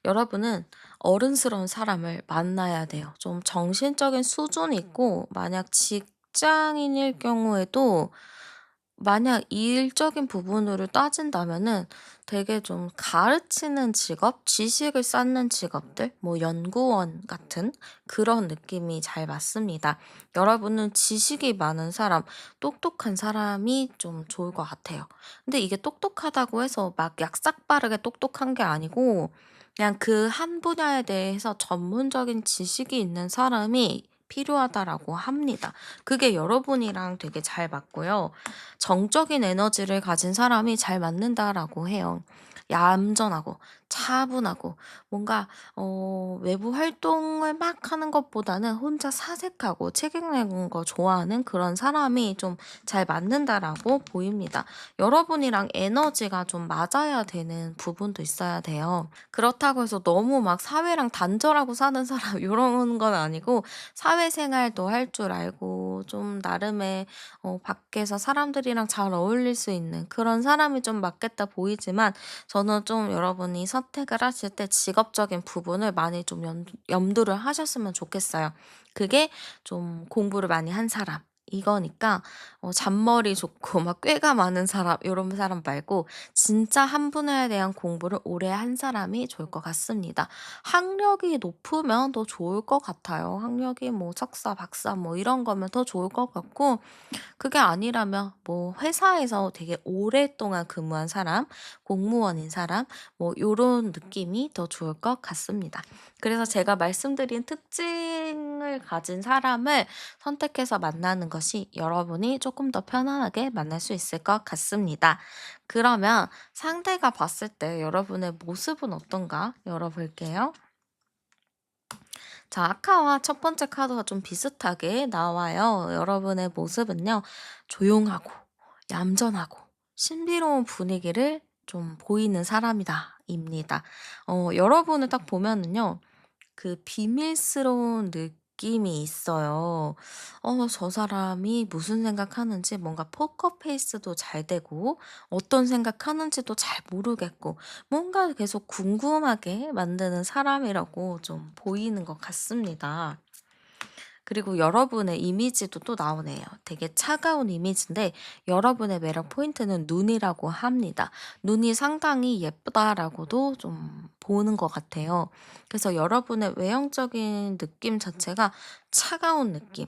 여러분은 어른스러운 사람을 만나야 돼요. 좀 정신적인 수준이 있고 만약 직장인일 경우에도 만약 일적인 부분으로 따진다면은 되게 좀 가르치는 직업, 지식을 쌓는 직업들, 뭐 연구원 같은 그런 느낌이 잘 맞습니다. 여러분은 지식이 많은 사람, 똑똑한 사람이 좀 좋을 것 같아요. 근데 이게 똑똑하다고 해서 막 약삭빠르게 똑똑한 게 아니고 그냥 그 한 분야에 대해서 전문적인 지식이 있는 사람이 필요하다라고 합니다. 그게 여러분이랑 되게 잘 맞고요. 정적인 에너지를 가진 사람이 잘 맞는다라고 해요. 얌전하고 차분하고 뭔가 외부 활동을 막 하는 것보다는 혼자 사색하고 책 읽는 거 좋아하는 그런 사람이 좀 잘 맞는다라고 보입니다. 여러분이랑 에너지가 좀 맞아야 되는 부분도 있어야 돼요. 그렇다고 해서 너무 막 사회랑 단절하고 사는 사람 요런 건 아니고 사회생활도 할 줄 알고 좀 나름의 밖에서 사람들이랑 잘 어울릴 수 있는 그런 사람이 좀 맞겠다 보이지만 저는 좀 여러분이 선택을 하실 때 직업적인 부분을 많이 좀 염두를 하셨으면 좋겠어요. 그게 좀 공부를 많이 한 사람 이거니까 잔머리 좋고 막 꾀가 많은 사람 요런 사람 말고 진짜 한 분야에 대한 공부를 오래 한 사람이 좋을 것 같습니다. 학력이 높으면 더 좋을 것 같아요. 학력이 뭐 석사, 박사 뭐 이런 거면 더 좋을 것 같고 그게 아니라면 뭐 회사에서 되게 오랫동안 근무한 사람, 공무원인 사람 뭐 요런 느낌이 더 좋을 것 같습니다. 그래서 제가 말씀드린 특징을 가진 사람을 선택해서 만나는 것이 여러분이 조금 더 편안하게 만날 수 있을 것 같습니다. 그러면 상대가 봤을 때 여러분의 모습은 어떤가 열어볼게요. 자, 아까와 첫 번째 카드가 좀 비슷하게 나와요. 여러분의 모습은요, 조용하고, 얌전하고, 신비로운 분위기를 좀 보이는 사람이다, 입니다. 여러분을 딱 보면은요, 그 비밀스러운 느낌이 있어요. 저 사람이 무슨 생각하는지 뭔가 포커 페이스도 잘 되고 어떤 생각하는지도 잘 모르겠고 뭔가 계속 궁금하게 만드는 사람이라고 좀 보이는 것 같습니다. 그리고 여러분의 이미지도 또 나오네요. 되게 차가운 이미지인데 여러분의 매력 포인트는 눈이라고 합니다. 눈이 상당히 예쁘다라고도 좀 보는 것 같아요. 그래서 여러분의 외형적인 느낌 자체가 차가운 느낌,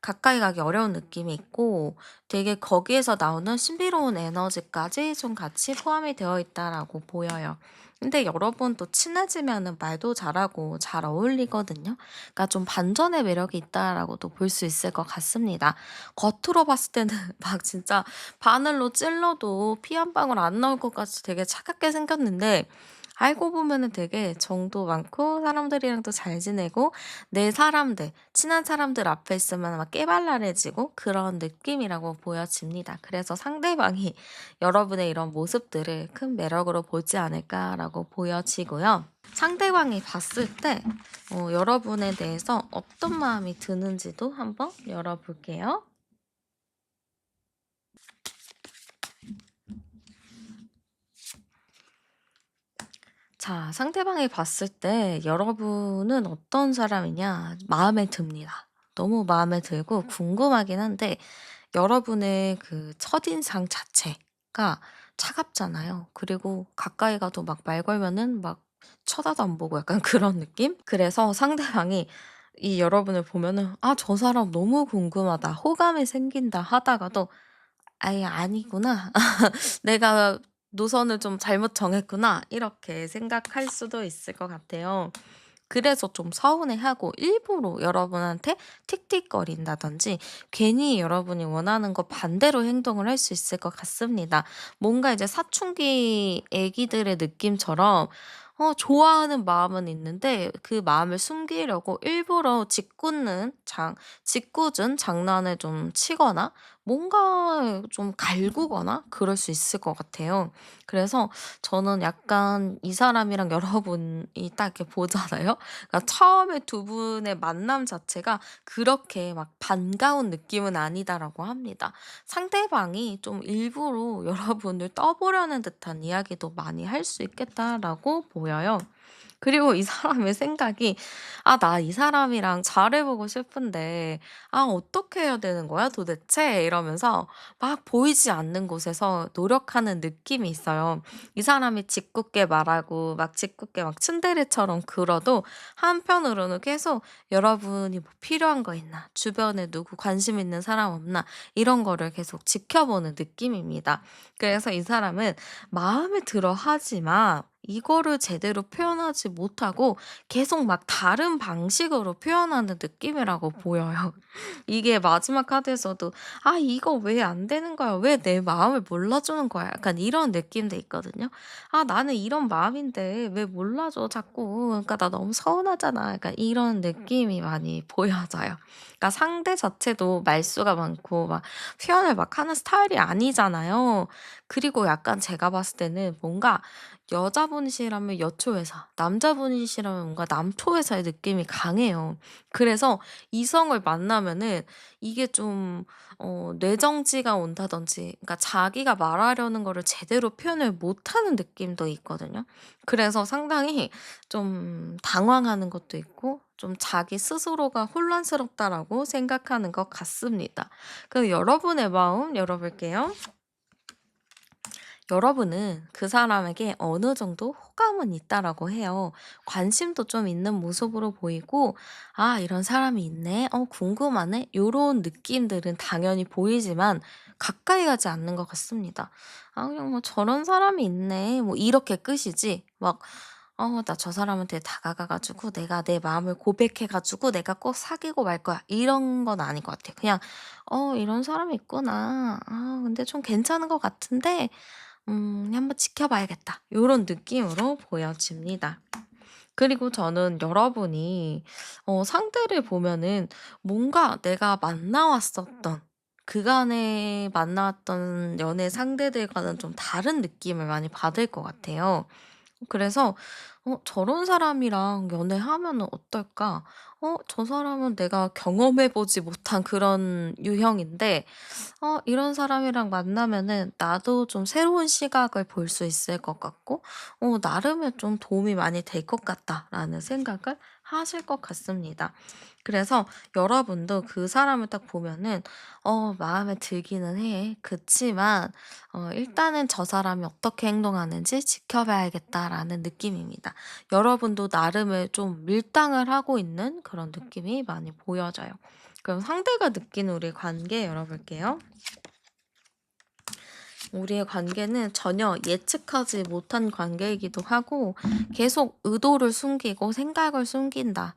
가까이 가기 어려운 느낌이 있고 되게 거기에서 나오는 신비로운 에너지까지 좀 같이 포함이 되어 있다라고 보여요. 근데 여러분 또 친해지면은 말도 잘하고 잘 어울리거든요. 그러니까 좀 반전의 매력이 있다라고도 볼 수 있을 것 같습니다. 겉으로 봤을 때는 막 진짜 바늘로 찔러도 피 한 방울 안 나올 것 같이 되게 차갑게 생겼는데 알고 보면은 되게 정도 많고 사람들이랑도 잘 지내고 내 사람들, 친한 사람들 앞에 있으면 막 깨발랄해지고 그런 느낌이라고 보여집니다. 그래서 상대방이 여러분의 이런 모습들을 큰 매력으로 보지 않을까라고 보여지고요. 상대방이 봤을 때 여러분에 대해서 어떤 마음이 드는지도 한번 열어볼게요. 자, 상대방이 봤을 때 여러분은 어떤 사람이냐 마음에 듭니다. 너무 마음에 들고 궁금하긴 한데 여러분의 그 첫인상 자체가 차갑잖아요. 그리고 가까이 가도 막 말 걸면은 막 쳐다도 안 보고 약간 그런 느낌? 그래서 상대방이 이 여러분을 보면은 '아 저 사람 너무 궁금하다. 호감이 생긴다.' 하다가도 '아예 아니구나. 내가 노선을 좀 잘못 정했구나.' 이렇게 생각할 수도 있을 것 같아요. 그래서 좀 서운해하고 일부러 여러분한테 틱틱거린다든지 괜히 여러분이 원하는 거 반대로 행동을 할 수 있을 것 같습니다. 뭔가 이제 사춘기 애기들의 느낌처럼 좋아하는 마음은 있는데 그 마음을 숨기려고 일부러 짓궂은 장난을 좀 치거나 뭔가 좀 갈구거나 그럴 수 있을 것 같아요. 그래서 저는 약간 이 사람이랑 여러분이 딱 이렇게 보잖아요. 그러니까 처음에 두 분의 만남 자체가 그렇게 막 반가운 느낌은 아니다라고 합니다. 상대방이 좀 일부러 여러분을 떠보려는 듯한 이야기도 많이 할 수 있겠다라고 보여요. 그리고 이 사람의 생각이 '아 나 이 사람이랑 잘해 보고 싶은데 아 어떻게 해야 되는 거야 도대체?' 이러면서 막 보이지 않는 곳에서 노력하는 느낌이 있어요. 이 사람이 짓궂게 말하고 막 짓궂게 막 츤데레처럼 굴어도 한편으로는 계속 '여러분이 뭐 필요한 거 있나? 주변에 누구 관심 있는 사람 없나?' 이런 거를 계속 지켜보는 느낌입니다. 그래서 이 사람은 마음에 들어 하지만 이거를 제대로 표현하지 못하고 계속 막 다른 방식으로 표현하는 느낌이라고 보여요. 이게 마지막 카드에서도 '아 이거 왜 안 되는 거야? 왜 내 마음을 몰라주는 거야?' 약간 이런 느낌도 있거든요. '아 나는 이런 마음인데 왜 몰라줘 자꾸. 그러니까 나 너무 서운하잖아.' 약간 이런 느낌이 많이 보여져요. 그러니까 상대 자체도 말수가 많고 막 표현을 막 하는 스타일이 아니잖아요. 그리고 약간 제가 봤을 때는 뭔가 여자분이시라면 여초회사, 남자분이시라면 뭔가 남초회사의 느낌이 강해요. 그래서 이성을 만나면은 이게 좀 뇌정지가 온다든지 그러니까 자기가 말하려는 거를 제대로 표현을 못하는 느낌도 있거든요. 그래서 상당히 좀 당황하는 것도 있고 좀 자기 스스로가 혼란스럽다라고 생각하는 것 같습니다. 그럼 여러분의 마음 열어볼게요. 여러분은 그 사람에게 어느 정도 호감은 있다라고 해요. 관심도 좀 있는 모습으로 보이고, 아, 이런 사람이 있네. 궁금하네. 요런 느낌들은 당연히 보이지만 가까이 가지 않는 것 같습니다. 아, 그냥 뭐 저런 사람이 있네. 뭐 이렇게 끝이지. 막, 나 저 사람한테 다가가가지고 내가 내 마음을 고백해가지고 내가 꼭 사귀고 말 거야. 이런 건 아닌 것 같아요. 그냥, 이런 사람이 있구나. 아, 근데 좀 괜찮은 것 같은데, 한번 지켜봐야겠다. 요런 느낌으로 보여집니다. 그리고 저는 여러분이 상대를 보면은 뭔가 내가 만나왔었던 그간에 만나왔던 연애 상대들과는 좀 다른 느낌을 많이 받을 것 같아요. 그래서 '저런 사람이랑 연애하면은 어떨까? 저 사람은 내가 경험해 보지 못한 그런 유형인데 이런 사람이랑 만나면은 나도 좀 새로운 시각을 볼 수 있을 것 같고 나름의 좀 도움이 많이 될 것 같다.'라는 생각을 하실 것 같습니다. 그래서 여러분도 그 사람을 딱 보면은 마음에 들기는 해. 그치만 일단은 '저 사람이 어떻게 행동하는지 지켜봐야겠다.'라는 느낌입니다. 여러분도 나름의 좀 밀당을 하고 있는 그런 느낌이 많이 보여져요. 그럼 상대가 느끼는 우리 관계 열어볼게요. 우리의 관계는 전혀 예측하지 못한 관계이기도 하고 계속 의도를 숨기고 생각을 숨긴다.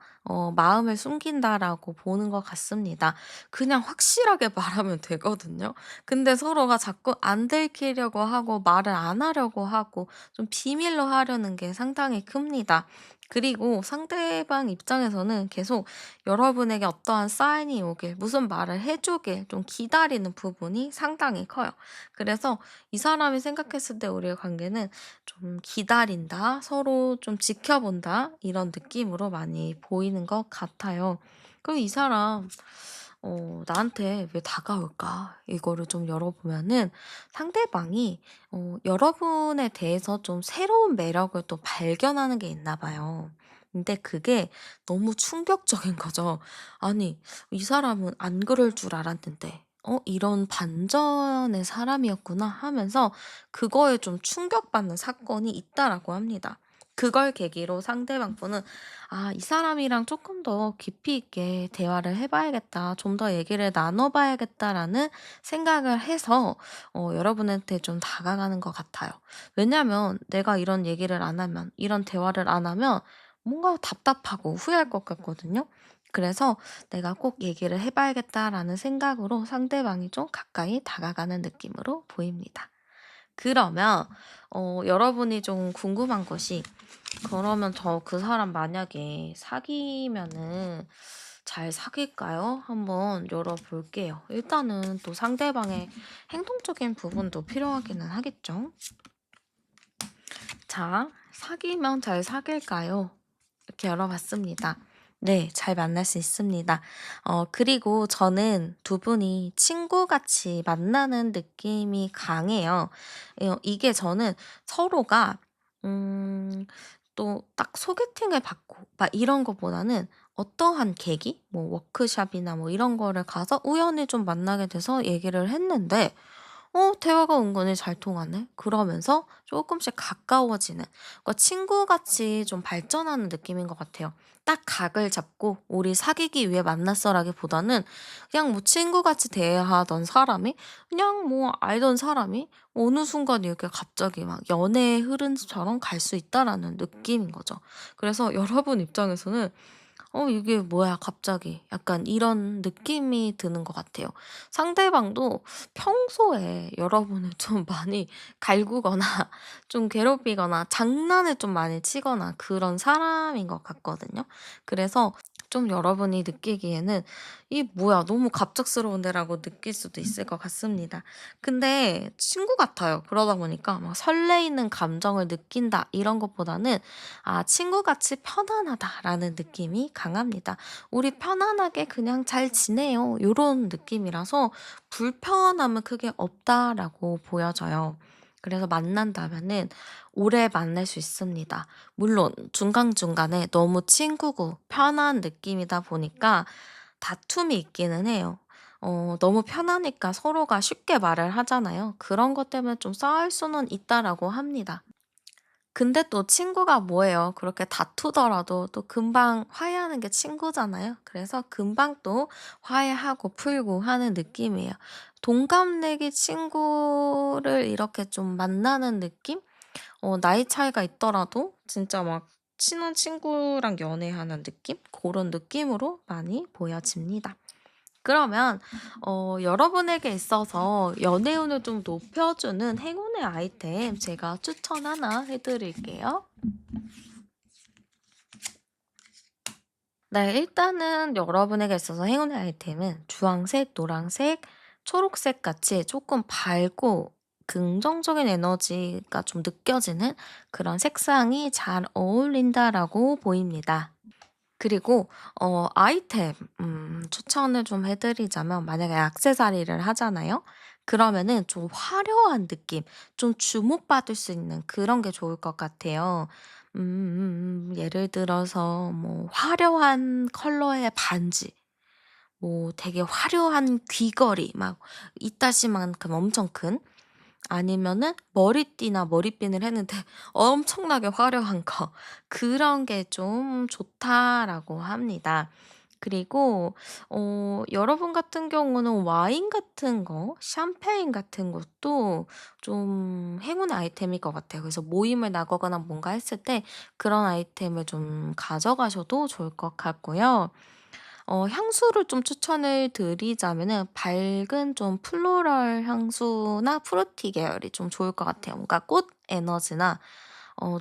마음을 숨긴다라고 보는 것 같습니다. 그냥 확실하게 말하면 되거든요. 근데 서로가 자꾸 안 들키려고 하고 말을 안 하려고 하고 좀 비밀로 하려는 게 상당히 큽니다. 그리고 상대방 입장에서는 계속 여러분에게 어떠한 사인이 오길, 무슨 말을 해주길 좀 기다리는 부분이 상당히 커요. 그래서 이 사람이 생각했을 때 우리의 관계는 좀 기다린다, 서로 좀 지켜본다, 이런 느낌으로 많이 보이는 것 같아요. 그럼 이 사람, 나한테 왜 다가올까? 이거를 좀 열어보면은 상대방이, 여러분에 대해서 좀 새로운 매력을 또 발견하는 게 있나 봐요. 근데 그게 너무 충격적인 거죠. 아니, 이 사람은 안 그럴 줄 알았는데, 이런 반전의 사람이었구나 하면서 그거에 좀 충격받는 사건이 있다라고 합니다. 그걸 계기로 상대방 분은 '아 이 사람이랑 조금 더 깊이 있게 대화를 해 봐야겠다. 좀 더 얘기를 나눠 봐야겠다.'라는 생각을 해서 여러분한테 좀 다가가는 것 같아요. 왜냐면 내가 이런 얘기를 안 하면, 이런 대화를 안 하면 뭔가 답답하고 후회할 것 같거든요. 그래서 '내가 꼭 얘기를 해 봐야겠다.'라는 생각으로 상대방이 좀 가까이 다가가는 느낌으로 보입니다. 그러면 여러분이 좀 궁금한 것이, 그러면 저 그 사람 만약에 사귀면은 잘 사귈까요? 한번 열어볼게요. 일단은 또 상대방의 행동적인 부분도 필요하기는 하겠죠. 자, 사귀면 잘 사귈까요? 이렇게 열어봤습니다. 네, 잘 만날 수 있습니다. 그리고 저는 두 분이 친구같이 만나는 느낌이 강해요. 이게 저는 서로가, 또 딱 소개팅을 받고 막 이런 것보다는 어떠한 계기? 뭐 워크숍이나 뭐 이런 거를 가서 우연히 좀 만나게 돼서 얘기를 했는데 대화가 은근히 잘 통하네. 그러면서 조금씩 가까워지는, 그러니까 친구같이 좀 발전하는 느낌인 것 같아요. 딱 각을 잡고 "우리 사귀기 위해 만났어."라기보다는 그냥 뭐 친구같이 대하던 사람이, 그냥 뭐 알던 사람이 어느 순간 이렇게 갑자기 막 연애의 흐름처럼 갈 수 있다라는 느낌인 거죠. 그래서 여러분 입장에서는 이게 뭐야 갑자기. 약간 이런 느낌이 드는 것 같아요. 상대방도 평소에 여러분을 좀 많이 갈구거나 좀 괴롭히거나 장난을 좀 많이 치거나 그런 사람인 것 같거든요. 그래서 좀 여러분이 느끼기에는 '이 뭐야 너무 갑작스러운데.'라고 느낄 수도 있을 것 같습니다. 근데 친구 같아요. 그러다 보니까 막 '설레이는 감정을 느낀다.' 이런 것보다는 '아 친구같이 편안하다.'라는 느낌이 강합니다. '우리 편안하게 그냥 잘 지내요.' 요런 느낌이라서 '불편함은 크게 없다.'라고 보여져요. 그래서 만난다면은 오래 만날 수 있습니다. 물론 중간중간에 너무 친구고 편한 느낌이다 보니까 다툼이 있기는 해요. 너무 편하니까 서로가 쉽게 말을 하잖아요. 그런 것 때문에 좀 싸울 수는 있다라고 합니다. 근데 또 친구가 뭐예요? 그렇게 다투더라도 또 금방 화해하는 게 친구잖아요. 그래서 금방 또 화해하고 풀고 하는 느낌이에요. 동갑내기 친구를 이렇게 좀 만나는 느낌? 나이 차이가 있더라도 진짜 막 친한 친구랑 연애하는 느낌? 그런 느낌으로 많이 보여집니다. 그러면 여러분에게 있어서 연애운을 좀 높여주는 행운의 아이템 제가 추천 하나 해 드릴게요. 네, 일단은 여러분에게 있어서 행운의 아이템은 주황색, 노란색, 초록색 같이 조금 밝고 긍정적인 에너지가 좀 느껴지는 그런 색상이 잘 어울린다라고 보입니다. 그리고 아이템 추천을 좀 해 드리자면, 만약에 액세서리를 하잖아요. 그러면은 좀 화려한 느낌, 좀 주목받을 수 있는 그런 게 좋을 것 같아요. 예를 들어서 뭐 화려한 컬러의 반지, 뭐 되게 화려한 귀걸이, 막 이따시만큼 엄청 큰, 아니면은 머리띠나 머리핀을 했는데 엄청나게 화려한 거, 그런 게 좀 좋다라고 합니다. 그리고 여러분 같은 경우는 와인 같은 거, 샴페인 같은 것도 좀 행운의 아이템일 것 같아요. 그래서 모임을 나가거나 뭔가 했을 때 그런 아이템을 좀 가져가셔도 좋을 것 같고요. 향수를 좀 추천을 드리자면은 밝은 좀 플로럴 향수나 프루티 계열이 좀 좋을 것 같아요. 뭔가 꽃 에너지나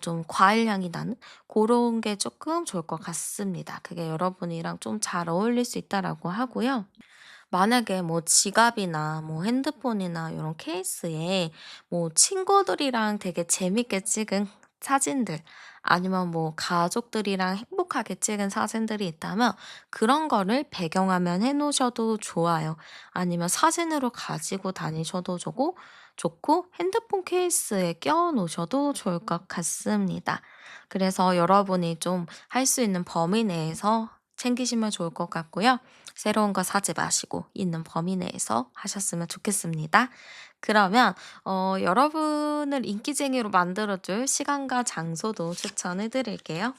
좀 과일 향이 나는 그런 게 조금 좋을 것 같습니다. 그게 여러분이랑 좀 잘 어울릴 수 있다라고 하고요. 만약에 뭐 지갑이나 뭐 핸드폰이나 요런 케이스에 뭐 친구들이랑 되게 재밌게 찍은 사진들, 아니면 뭐 가족들이랑 행복하게 찍은 사진들이 있다면 그런 거를 배경화면 해 놓으셔도 좋아요. 아니면 사진으로 가지고 다니셔도 좋고 핸드폰 케이스에 껴 놓으셔도 좋을 것 같습니다. 그래서 여러분이 좀 할 수 있는 범위 내에서 챙기시면 좋을 것 같고요. 새로운 거 사지 마시고 있는 범위 내에서 하셨으면 좋겠습니다. 그러면 여러분을 인기쟁이로 만들어 줄 시간과 장소도 추천해 드릴게요.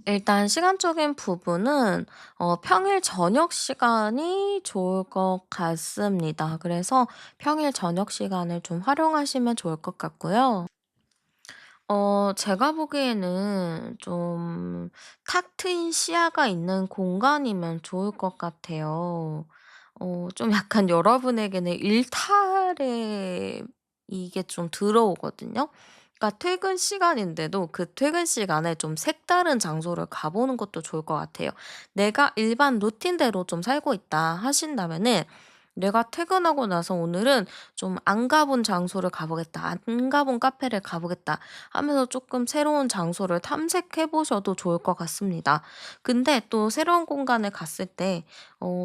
일단 시간적인 부분은 평일 저녁 시간이 좋을 것 같습니다. 그래서 평일 저녁 시간을 좀 활용하시면 좋을 것 같고요. 제가 보기에는 좀 탁 트인 시야가 있는 공간이면 좋을 것 같아요. 좀 약간 여러분에게는 일탈에 이게 좀 들어오거든요. 그러니까 퇴근 시간인데도 그 퇴근 시간에 좀 색다른 장소를 가 보는 것도 좋을 것 같아요. 내가 일반 루틴대로 좀 살고 있다 하신다면은 '내가 퇴근하고 나서 오늘은 좀 안 가본 장소를 가 보겠다. 안 가본 카페를 가 보겠다.' 하면서 조금 새로운 장소를 탐색해 보셔도 좋을 것 같습니다. 근데 또 새로운 공간에 갔을 때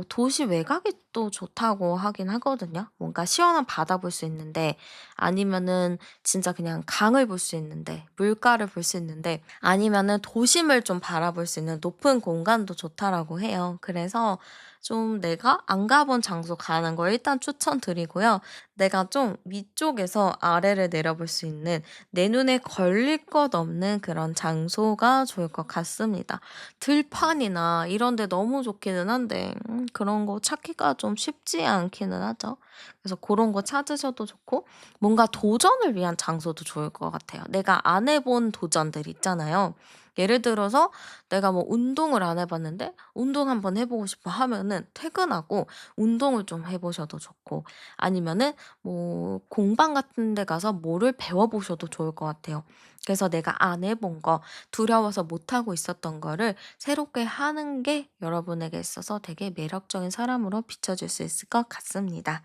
도시 외곽이 또 좋다고 하긴 하거든요. 뭔가 시원한 바다 볼 수 있는데 아니면은 진짜 그냥 강을 볼 수 있는데 물가를 볼 수 있는데 아니면은 도심을 좀 바라볼 수 있는 높은 공간도 좋다라고 해요. 그래서 좀 내가 안 가본 장소 가는 걸 일단 추천드리고요. 내가 좀 위쪽에서 아래를 내려볼 수 있는 내 눈에 걸릴 것 없는 그런 장소가 좋을 것 같습니다. 들판이나 이런 데 너무 좋기는 한데 그런 거 찾기가 좀 쉽지 않기는 하죠. 그래서 그런 거 찾으셔도 좋고 뭔가 도전을 위한 장소도 좋을 것 같아요. 내가 안 해본 도전들 있잖아요. 예를 들어서 내가 뭐 운동을 안 해 봤는데 '운동 한번 해 보고 싶어.' 하면은 퇴근하고 운동을 좀 해 보셔도 좋고 아니면은 뭐 공방 같은 데 가서 뭐를 배워 보셔도 좋을 것 같아요. 그래서 내가 안 해본 거, 두려워서 못 하고 있었던 거를 새롭게 하는 게 여러분에게 있어서 되게 매력적인 사람으로 비춰질 수 있을 것 같습니다.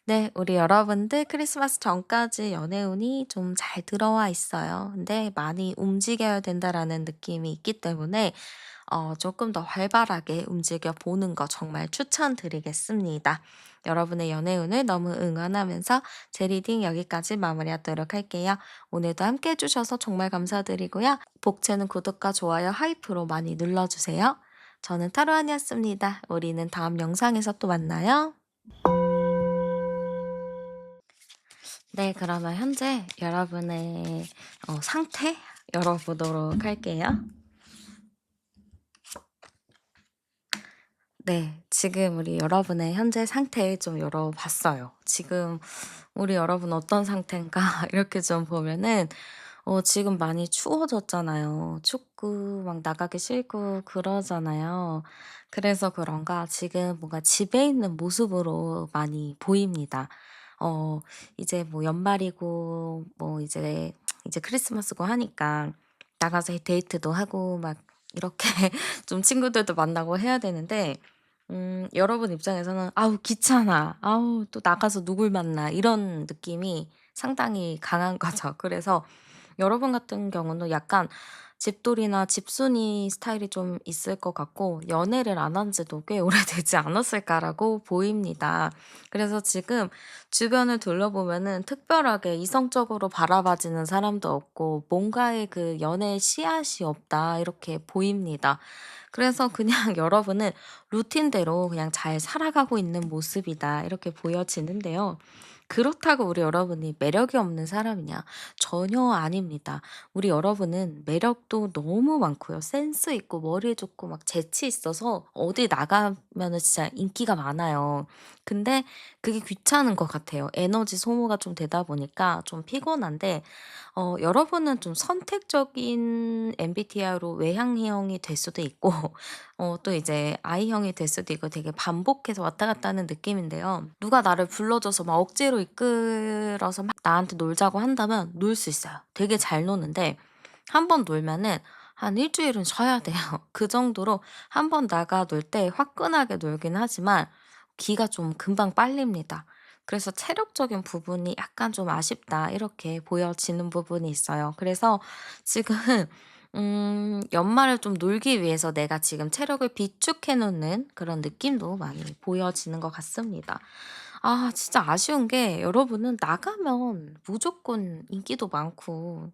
네, 우리 여러분들 크리스마스 전까지 연애운이 좀 잘 들어와 있어요. 근데 많이 움직여야 된다라는 느낌이 있기 때문에 조금 더 활발하게 움직여 보는 거 정말 추천드리겠습니다. 여러분의 연애운을 너무 응원하면서 제 리딩 여기까지 마무리하도록 할게요. 오늘도 함께 해주셔서 정말 감사드리고요. 복채는 구독과 좋아요, 하이프로 많이 눌러주세요. 저는 타로안이었습니다. 우리는 다음 영상에서 또 만나요. 네, 그러면 현재 여러분의 상태 열어보도록 할게요. 네, 지금 우리 여러분의 현재 상태 좀 열어봤어요. 지금 우리 여러분 어떤 상태인가 이렇게 좀 보면은 지금 많이 추워졌잖아요. 춥고 막 나가기 싫고 그러잖아요. 그래서 그런가 지금 뭔가 집에 있는 모습으로 많이 보입니다. 어 이제 뭐 연말이고 뭐 이제 크리스마스고 하니까 나가서 데이트도 하고 막 이렇게 좀 친구들도 만나고 해야 되는데 여러분 입장에서는 '아우 귀찮아. 아우 또 나가서 누굴 만나.' 이런 느낌이 상당히 강한 거죠. 그래서 여러분 같은 경우는 약간 집돌이나 집순이 스타일이 좀 있을 것 같고 '연애를 안 한 지도 꽤 오래되지 않았을까.'라고 보입니다. 그래서 지금 주변을 둘러보면은 특별하게 이성적으로 바라봐지는 사람도 없고 '뭔가의 그 연애의 씨앗이 없다.' 이렇게 보입니다. 그래서 그냥 여러분은 '루틴대로 그냥 잘 살아가고 있는 모습이다.' 이렇게 보여지는데요. 그렇다고 우리 여러분이 매력이 없는 사람이냐? 전혀 아닙니다. 우리 여러분은 매력도 너무 많고요. 센스 있고 머리 좋고 막 재치 있어서 어디 나가면은 진짜 인기가 많아요. 근데 그게 귀찮은 것 같아요. 에너지 소모가 좀 되다 보니까 좀 피곤한데 여러분은 좀 선택적인 MBTI로 외향형이 될 수도 있고 또 이제 I형이 될 수도 있고 되게 반복해서 왔다 갔다 하는 느낌인데요. 누가 나를 불러줘서 막 억지로 이끌어서 막 나한테 놀자고 한다면 놀 수 있어요. 되게 잘 노는데 한 번 놀면은 한 일 주일은 쉬어야 돼요. 그 정도로 한 번 나가 놀 때 화끈하게 놀긴 하지만 기가 좀 금방 빨립니다. 그래서 '체력적인 부분이 약간 좀 아쉽다.' 이렇게 보여지는 부분이 있어요. 그래서 지금 연말을 좀 놀기 위해서 내가 지금 체력을 비축해 놓는 그런 느낌도 많이 보여지는 것 같습니다. 아 진짜 아쉬운 게 여러분은 나가면 무조건 인기도 많고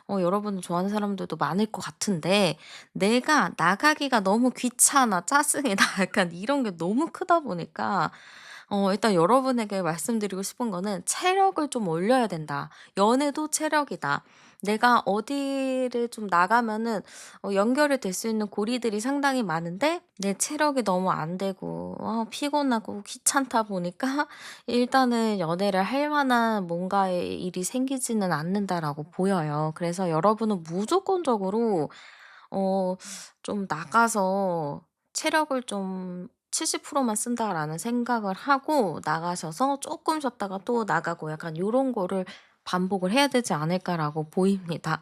여러분을 좋아하는 사람들도 많을 것 같은데 내가 나가기가 너무 귀찮아, 짜증이 나 약간 이런 게 너무 크다 보니까 일단 여러분에게 말씀드리고 싶은 거는 '체력을 좀 올려야 된다. 연애도 체력이다.' 내가 어디를 좀 나가면은 연결이 될 수 있는 고리들이 상당히 많은데 내 체력이 너무 안 되고 피곤하고 귀찮다 보니까 일단은 '연애를 할 만한 뭔가의 일이 생기지는 않는다.'라고 보여요. 그래서 여러분은 무조건적으로 어 좀 나가서 체력을 좀 70%만 쓴다라는 생각을 하고 나가셔서 쪼끔 쉬었다가 또 나가고 약간 요런 거를 반복을 해야 되지 않을까라고 보입니다.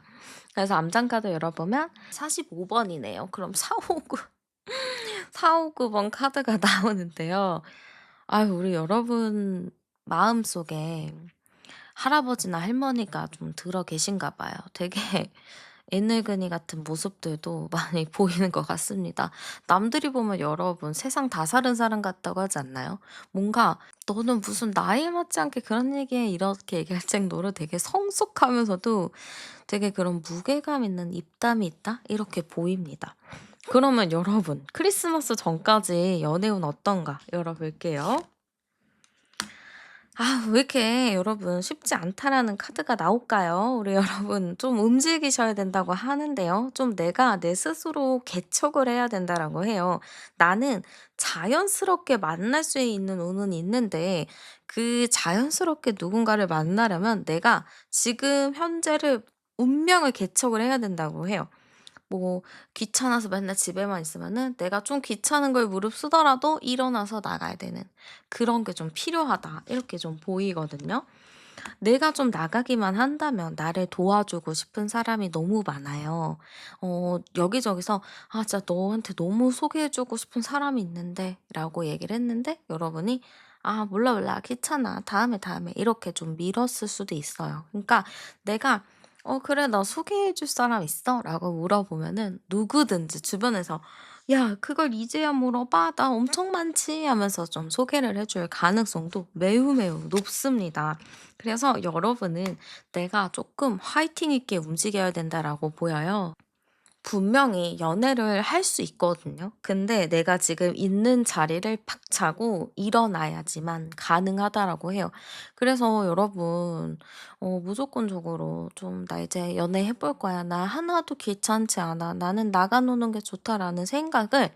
그래서 암장 카드 열어보면 45 번이네요. 그럼 4, 5, 9 번 카드가 나오는데요. 아유 우리 여러분 마음속에 할아버지나 할머니가 좀 들어 계신가 봐요. 되게 애늙은이 같은 모습들도 많이 보이는 것 같습니다. 남들이 보면 여러분 세상 다 사는 사람 같다고 하지 않나요? 뭔가 "너는 무슨 나이에 맞지 않게 그런 얘기해." 이렇게 얘기할 정도로 되게 성숙하면서도 되게 그런 무게감 있는 입담이 있다? 이렇게 보입니다. 그러면 여러분 크리스마스 전까지 연애운 어떤가 열어볼게요. 아 왜 이렇게 여러분 쉽지 않다라는 카드가 나올까요? 우리 여러분 좀 움직이셔야 된다고 하는데요. 좀 내가 내 스스로 개척을 해야 된다라고 해요. 나는 자연스럽게 만날 수 있는 운은 있는데 그 자연스럽게 누군가를 만나려면 내가 지금 현재를 운명을 개척을 해야 된다고 해요. 뭐 귀찮아서 맨날 집에만 있으면은 내가 좀 귀찮은 걸 무릅쓰더라도 일어나서 나가야 되는 그런 게 좀 필요하다. 이렇게 좀 보이거든요. 내가 좀 나가기만 한다면 나를 도와주고 싶은 사람이 너무 많아요. 여기저기서 "아 진짜 너한테 너무 소개해 주고 싶은 사람이 있는데."라고 얘기를 했는데 여러분이 "아 몰라, 몰라. 귀찮아. 다음에, 다음에." 이렇게 좀 미뤘을 수도 있어요. 그러니까 내가 그래 너 소개해 줄 사람 있어?"라고 물어보면은 누구든지 주변에서 "야 그걸 이제야 물어봐? 나 엄청 많지." 하면서 좀 소개를 해줄 가능성도 매우 매우 높습니다. 그래서 여러분은 '내가 조금 화이팅 있게 움직여야 된다.'라고 보여요. 분명히 연애를 할 수 있거든요. 근데 내가 지금 있는 자리를 박차고 일어나야지만 가능하다라고 해요. 그래서 여러분 무조건적으로 좀 '나 이제 연애해 볼 거야. 나 하나도 귀찮지 않아. 나는 나가 노는 게 좋다.'라는 생각을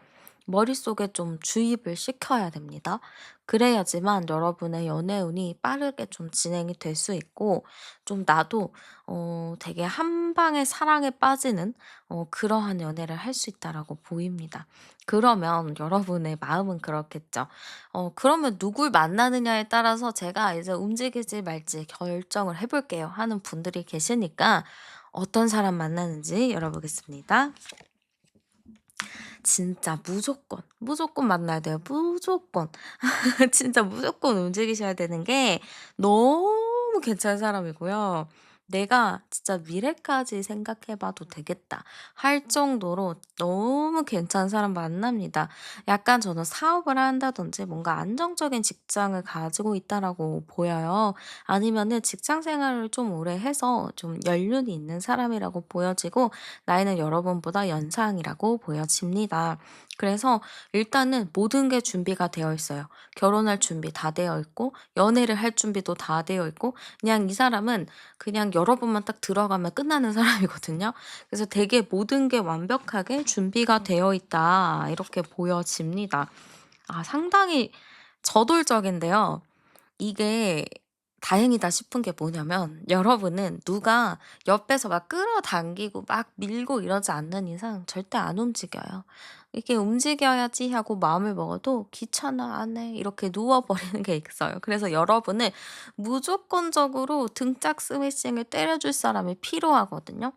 머릿속에 좀 주입을 시켜야 됩니다. 그래야지만 여러분의 연애운이 빠르게 좀 진행이 될 수 있고 좀 나도 되게 한 방에 사랑에 빠지는 그러한 연애를 할 수 있다라고 보입니다. 그러면 여러분의 마음은 그렇겠죠. 그러면 누굴 만나느냐에 따라서 제가 이제 움직이지 말지 결정을 해 볼게요 하는 분들이 계시니까 어떤 사람 만나는지 열어보겠습니다. 진짜 무조건, 무조건 만나야 돼요. 무조건. 진짜 무조건 움직이셔야 되는 게 너무 괜찮은 사람이고요. '내가 진짜 미래까지 생각해 봐도 되겠다.' 할 정도로 너무 괜찮은 사람 만납니다. 약간 저는 사업을 한다든지 뭔가 안정적인 직장을 가지고 있다라고 보여요. 아니면은 직장 생활을 좀 오래 해서 좀 연륜이 있는 사람이라고 보여지고 나이는 여러분보다 연상이라고 보여집니다. 그래서 일단은 모든 게 준비가 되어 있어요. 결혼할 준비 다 되어 있고 연애를 할 준비도 다 되어 있고 그냥 이 사람은 그냥 여러분만 딱 들어가면 끝나는 사람이거든요. 그래서 되게 모든 게 완벽하게 준비가 되어 있다 이렇게 보여집니다. 아 상당히 저돌적인데요. 이게 다행이다 싶은 게 뭐냐면 여러분은 누가 옆에서 막 끌어당기고 막 밀고 이러지 않는 이상 절대 안 움직여요. 이게 '움직여야지.' 하고 마음을 먹어도 '귀찮아. 안 해.' 이렇게 누워 버리는 게 있어요. 그래서 여러분은 무조건적으로 등짝 스매싱을 때려줄 사람이 필요하거든요.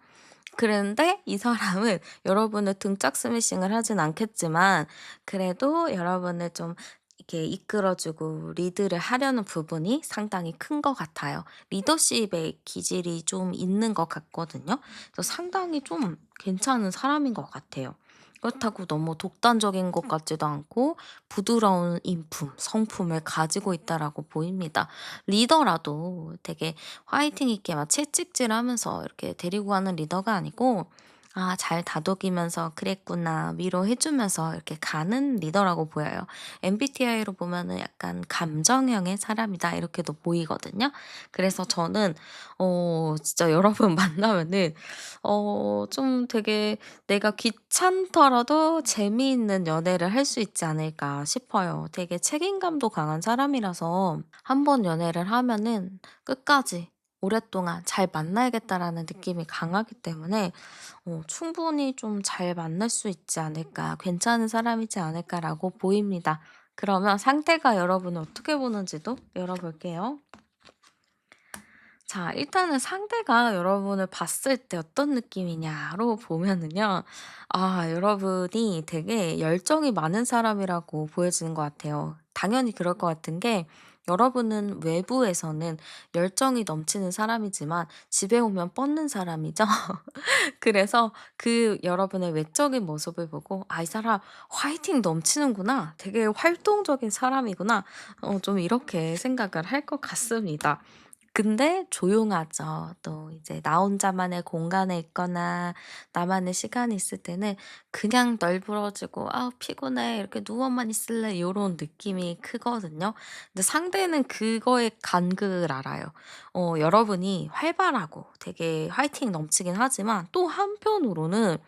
그런데 이 사람은 여러분을 등짝 스매싱을 하진 않겠지만 그래도 여러분을 좀 이렇게 이끌어 주고 리드를 하려는 부분이 상당히 큰 것 같아요. 리더십의 기질이 좀 있는 것 같거든요. 그래서 상당히 좀 괜찮은 사람인 것 같아요. 그렇다고 너무 독단적인 것 같지도 않고 부드러운 인품, 성품을 가지고 있다라고 보입니다. 리더라도 되게 화이팅 있게 막 채찍질하면서 이렇게 데리고 가는 리더가 아니고 잘 다독이면서 "그랬구나." 위로해 주면서 이렇게 가는 리더라고 보여요. MBTI로 보면은 약간 "감정형의 사람이다." 이렇게도 보이거든요. 그래서 저는 진짜 여러분 만나면은 좀 되게 내가 귀찮더라도 재미있는 연애를 할 수 있지 않을까 싶어요. 되게 책임감도 강한 사람이라서 한 번 연애를 하면은 끝까지 오랫동안 '잘 만나야겠다.'라는 느낌이 강하기 때문에 충분히 좀 '잘 만날 수 있지 않을까. 괜찮은 사람이지 않을까.'라고 보입니다. 그러면 상대가 여러분을 어떻게 보는지도 열어볼게요. 자, 일단은 상대가 여러분을 봤을 때 어떤 느낌이냐로 보면은요. 여러분이 되게 열정이 많은 사람이라고 보여지는 것 같아요. 당연히 그럴 것 같은 게 여러분은 외부에서는 열정이 넘치는 사람이지만 집에 오면 뻗는 사람이죠. 그래서 그 여러분의 외적인 모습을 보고 '아 이 사람 화이팅 넘치는구나. 되게 활동적인 사람이구나.' 좀 이렇게 생각을 할 것 같습니다. 근데 조용하죠. 또 이제 나 혼자만의 공간에 있거나 나만의 시간이 있을 때는 그냥 널브러지고 '아 피곤해. 이렇게 누워만 있을래.' 요런 느낌이 크거든요. 근데 상대는 그거의 간극을 알아요. 여러분이 활발하고 되게 화이팅 넘치긴 하지만 또 한편으로는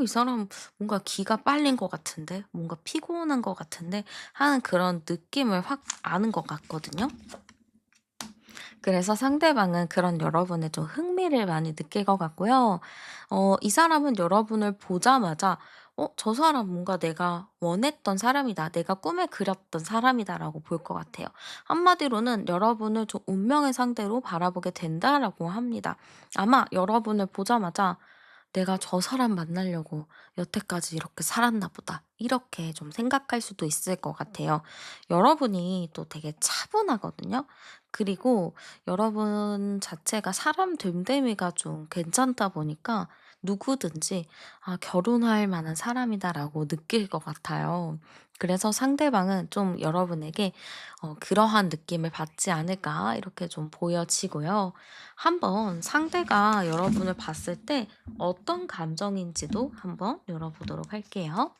'이 사람 뭔가 기가 빨린 것 같은데? 뭔가 피곤한 것 같은데?' 하는 그런 느낌을 확 아는 것 같거든요. 그래서 상대방은 그런 여러분의 좀 흥미를 많이 느낄 것 같고요. 이 사람은 여러분을 보자마자 '저 사람 뭔가 내가 원했던 사람이다. 내가 꿈에 그렸던 사람이다.'라고 볼 것 같아요. 한마디로는 여러분을 좀 '운명의 상대로 바라보게 된다.'라고 합니다. 아마 여러분을 보자마자 '내가 저 사람 만나려고 여태까지 이렇게 살았나 보다.' 이렇게 좀 생각할 수도 있을 것 같아요. 여러분이 또 되게 차분하거든요. 그리고 여러분 자체가 사람 됨됨이가 좀 괜찮다 보니까 누구든지 '결혼할 만한 사람이다.'라고 느낄 것 같아요. 그래서 상대방은 좀 여러분에게 '그러한 느낌을 받지 않을까.' 이렇게 좀 보여지고요. 한번 상대가 여러분을 봤을 때 어떤 감정인지도 한번 열어보도록 할게요.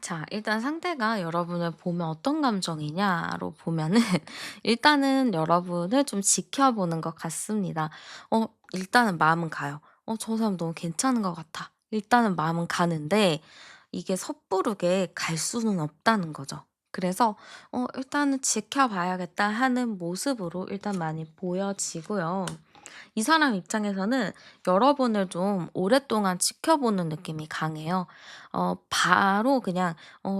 자, 일단 상대가 여러분을 보면 어떤 감정이냐로 보면은 일단은 여러분을 좀 지켜보는 것 같습니다. 일단은 마음은 가요. '저 사람 너무 괜찮은 것 같아.' 일단은 마음은 가는데 이게 섣부르게 갈 수는 없다는 거죠. 그래서 '일단은 지켜봐야겠다.' 하는 모습으로 일단 많이 보여지고요. 이 사람 입장에서는 여러분을 좀 오랫동안 지켜보는 느낌이 강해요. 바로 그냥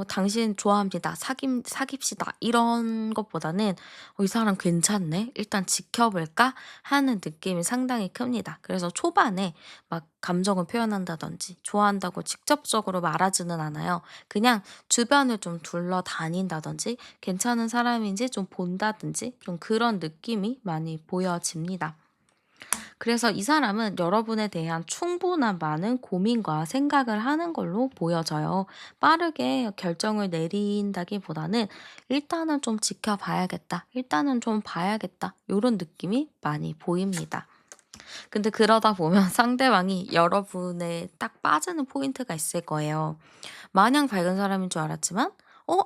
"당신 좋아합니다. 사귀시다." 이런 것보다는 '이 사람 괜찮네. 일단 지켜볼까?' 하는 느낌이 상당히 큽니다. 그래서 초반에 막 감정을 표현한다든지 좋아한다고 직접적으로 말하지는 않아요. 그냥 주변을 좀 둘러다닌다든지 괜찮은 사람인지 좀 본다든지 좀 그런 느낌이 많이 보여집니다. 그래서 이 사람은 여러분에 대한 충분한 많은 고민과 생각을 하는 걸로 보여져요. 빠르게 결정을 내린다기보다는 '일단은 좀 지켜봐야겠다. 일단은 좀 봐야겠다.' 요런 느낌이 많이 보입니다. 근데 그러다 보면 상대방이 여러분에 딱 빠지는 포인트가 있을 거예요. 마냥 밝은 사람인 줄 알았지만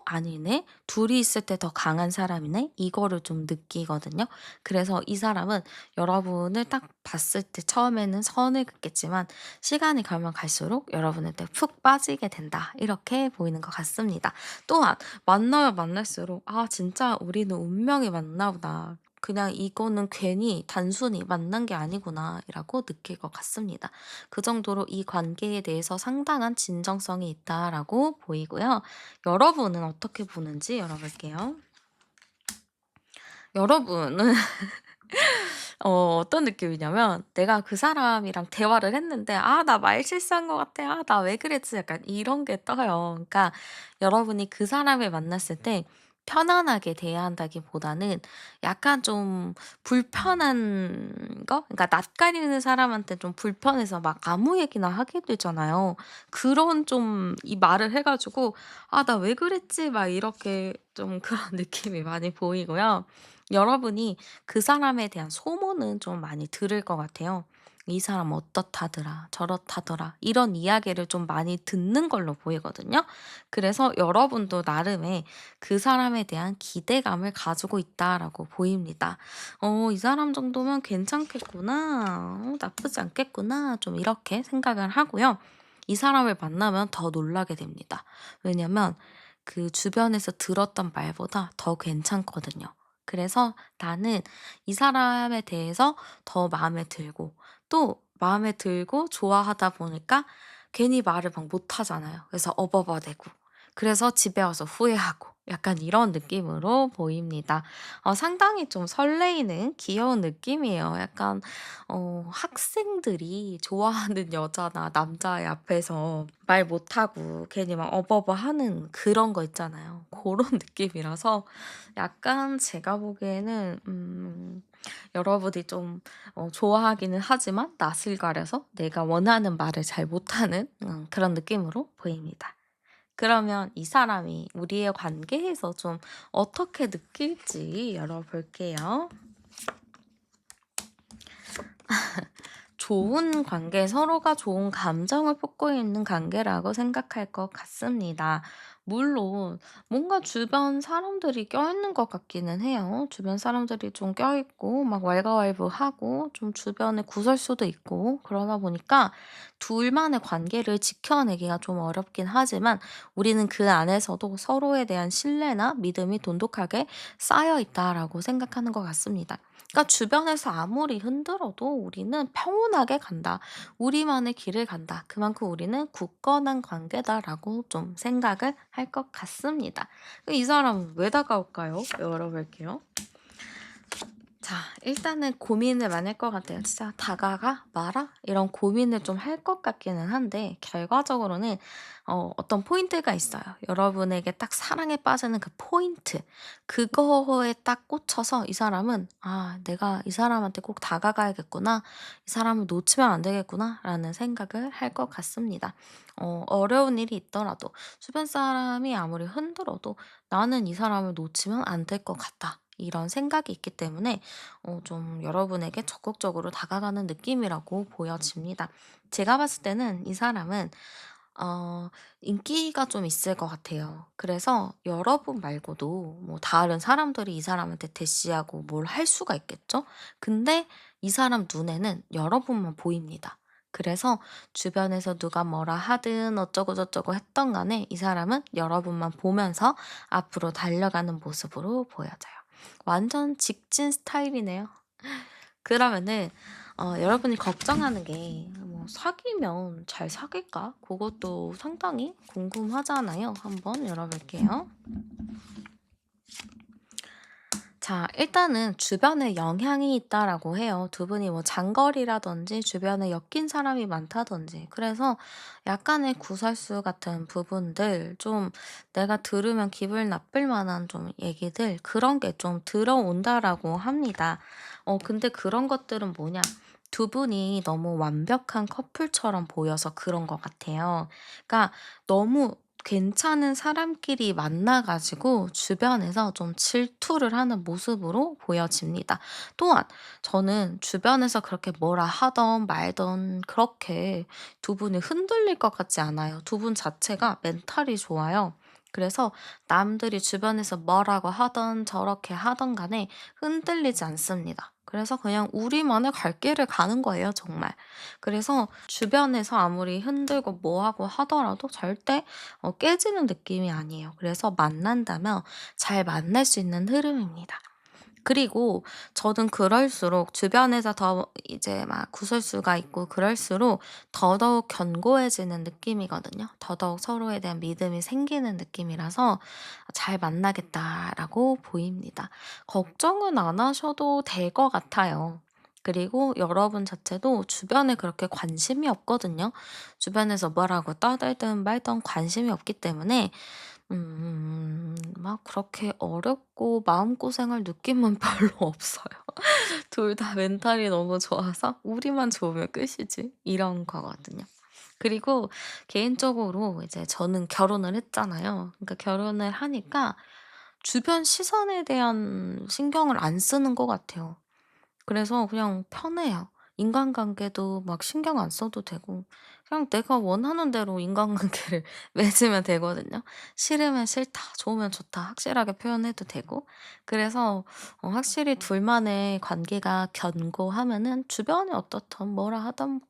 '아니네. 둘이 있을 때 더 강한 사람이네.' 이거를 좀 느끼거든요. 그래서 이 사람은 여러분을 딱 봤을 때 처음에는 선을 긋겠지만 시간이 가면 갈수록 여러분한테 푹 빠지게 된다. 이렇게 보이는 것 같습니다. 또한 만나면 만날수록 '아 진짜 우리는 운명이 맞나 보다. 그냥 이거는 괜히 단순히 만난 게 아니구나.'라고 느낄 것 같습니다. 그 정도로 이 관계에 대해서 상당한 진정성이 있다라고 보이고요. 여러분은 어떻게 보는지 열어볼게요. 여러분은 어떤 느낌이냐면 내가 그 사람이랑 대화를 했는데 '아 나 말 실수한 것 같아. 나 왜 그랬지?' 약간 이런 게 떠요. 그러니까 여러분이 그 사람을 만났을 때 편안하게 대해야 한다기보다는 약간 좀 불편한 거? 그러니까 낯가리는 사람한테 좀 불편해서 막 아무 얘기나 하게 되잖아요. 그런 좀 이 말을 해 가지고 '아 나 왜 그랬지?' 막 이렇게 좀 그런 느낌이 많이 보이고요. 여러분이 그 사람에 대한 소문은 좀 많이 들을 것 같아요. '이 사람 어떻다더라. 저렇다더라.' 이런 이야기를 좀 많이 듣는 걸로 보이거든요. 그래서 여러분도 나름의 그 사람에 대한 기대감을 가지고 있다라고 보입니다. '이 사람 정도면 괜찮겠구나. 나쁘지 않겠구나.' 좀 이렇게 생각을 하고요. 이 사람을 만나면 더 놀라게 됩니다. 왜냐면 그 주변에서 들었던 말보다 더 괜찮거든요. 그래서 나는 이 사람에 대해서 더 마음에 들고 또 마음에 들고 좋아하다 보니까 괜히 말을 막 못하잖아요. 그래서 어버버대고 그래서 집에 와서 후회하고 약간 이런 느낌으로 보입니다. 상당히 좀 설레이는 귀여운 느낌이에요. 약간 학생들이 좋아하는 여자나 남자애 앞에서 말 못하고 괜히 막 어버버하는 그런 거 있잖아요. 그런 느낌이라서 약간 제가 보기에는 여러분이 좀 좋아하기는 하지만 낯을 가려서 내가 원하는 말을 잘 못하는 그런 느낌으로 보입니다. 그러면 이 사람이 우리의 관계에서 좀 어떻게 느낄지 열어볼게요. 좋은 관계, 서로가 좋은 감정을 뿜고 있는 관계라고 생각할 것 같습니다. 물론 뭔가 주변 사람들이 껴있는 것 같기는 해요. 주변 사람들이 좀 껴있고 막 왈가왈부하고 좀 주변에 구설수도 있고 그러다 보니까 둘만의 관계를 지켜내기가 좀 어렵긴 하지만 우리는 그 안에서도 서로에 대한 신뢰나 믿음이 돈독하게 쌓여 있다라고 생각하는 것 같습니다. 그러니까 주변에서 아무리 흔들어도 우리는 평온하게 간다. 우리만의 길을 간다. 그만큼 우리는 굳건한 관계다라고 좀 생각을 할 것 같습니다. 이 사람은 왜 다가올까요? 열어볼게요. 자, 일단은 고민을 많이 할 것 같아요. 진짜 다가가? 말아? 이런 고민을 좀 할 것 같기는 한데, 결과적으로는, 어떤 포인트가 있어요. 여러분에게 딱 사랑에 빠지는 그 포인트. 그거에 딱 꽂혀서 이 사람은, 아, 내가 이 사람한테 꼭 다가가야겠구나. 이 사람을 놓치면 안 되겠구나. 라는 생각을 할 것 같습니다. 어려운 일이 있더라도, 주변 사람이 아무리 흔들어도 나는 이 사람을 놓치면 안 될 것 같다. 이런 생각이 있기 때문에 좀 여러분에게 적극적으로 다가가는 느낌이라고 보여집니다. 제가 봤을 때는 이 사람은 어 인기가 좀 있을 것 같아요. 그래서 여러분 말고도 뭐 다른 사람들이 이 사람한테 대시하고 뭘 할 수가 있겠죠? 근데 이 사람 눈에는 여러분만 보입니다. 그래서 주변에서 누가 뭐라 하든 어쩌고 저쩌고 했던 간에 이 사람은 여러분만 보면서 앞으로 달려가는 모습으로 보여져요. 완전 직진 스타일이네요. 그러면은 여러분이 걱정하는 게 뭐 '사귀면 잘 사귈까?' 그것도 상당히 궁금하잖아요. 한번 열어 볼게요. 자, 일단은 주변에 영향이 있다라고 해요. 두 분이 뭐 장거리라든지 주변에 엮인 사람이 많다든지. 그래서 약간의 구설수 같은 부분들, 좀 내가 들으면 기분 나쁠 만한 좀 얘기들, 그런 게 좀 들어온다라고 합니다. 근데 그런 것들은 뭐냐? 두 분이 너무 완벽한 커플처럼 보여서 그런 것 같아요. 그러니까 너무 괜찮은 사람끼리 만나 가지고 주변에서 좀 질투를 하는 모습으로 보여집니다. 또한 저는 주변에서 그렇게 뭐라 하던 말던 그렇게 두 분이 흔들릴 것 같지 않아요. 두 분 자체가 멘탈이 좋아요. 그래서 남들이 주변에서 뭐라고 하던 저렇게 하던 간에 흔들리지 않습니다. 그래서 그냥 우리만의 갈 길을 가는 거예요, 정말. 그래서 주변에서 아무리 흔들고 뭐 하고 하더라도 절대 깨지는 느낌이 아니에요. 그래서 만난다면 잘 만날 수 있는 흐름입니다. 그리고 저는 그럴수록 주변에서 더 이제 막 구설수가 있고 그럴수록 더더욱 견고해지는 느낌이거든요. 더더욱 서로에 대한 믿음이 생기는 느낌이라서 '잘 만나겠다.'라고 보입니다. 걱정은 안 하셔도 될 것 같아요. 그리고 여러분 자체도 주변에 그렇게 관심이 없거든요. 주변에서 뭐라고 떠들든 말든 관심이 없기 때문에 막 그렇게 어렵고 마음고생할 느낌은 별로 없어요. 둘 다 멘탈이 너무 좋아서 '우리만 좋으면 끝이지.' 이런 거거든요. 그리고 개인적으로 이제 저는 결혼을 했잖아요. 그러니까 결혼을 하니까 주변 시선에 대한 신경을 안 쓰는 것 같아요. 그래서 그냥 편해요. 인간관계도 막 신경 안 써도 되고 그냥 내가 원하는 대로 인간관계를 맺으면 되거든요. 싫으면 싫다, 좋으면 좋다 확실하게 표현해도 되고. 그래서 확실히 둘만의 관계가 견고하면은 주변이 어떻든 뭐라 하든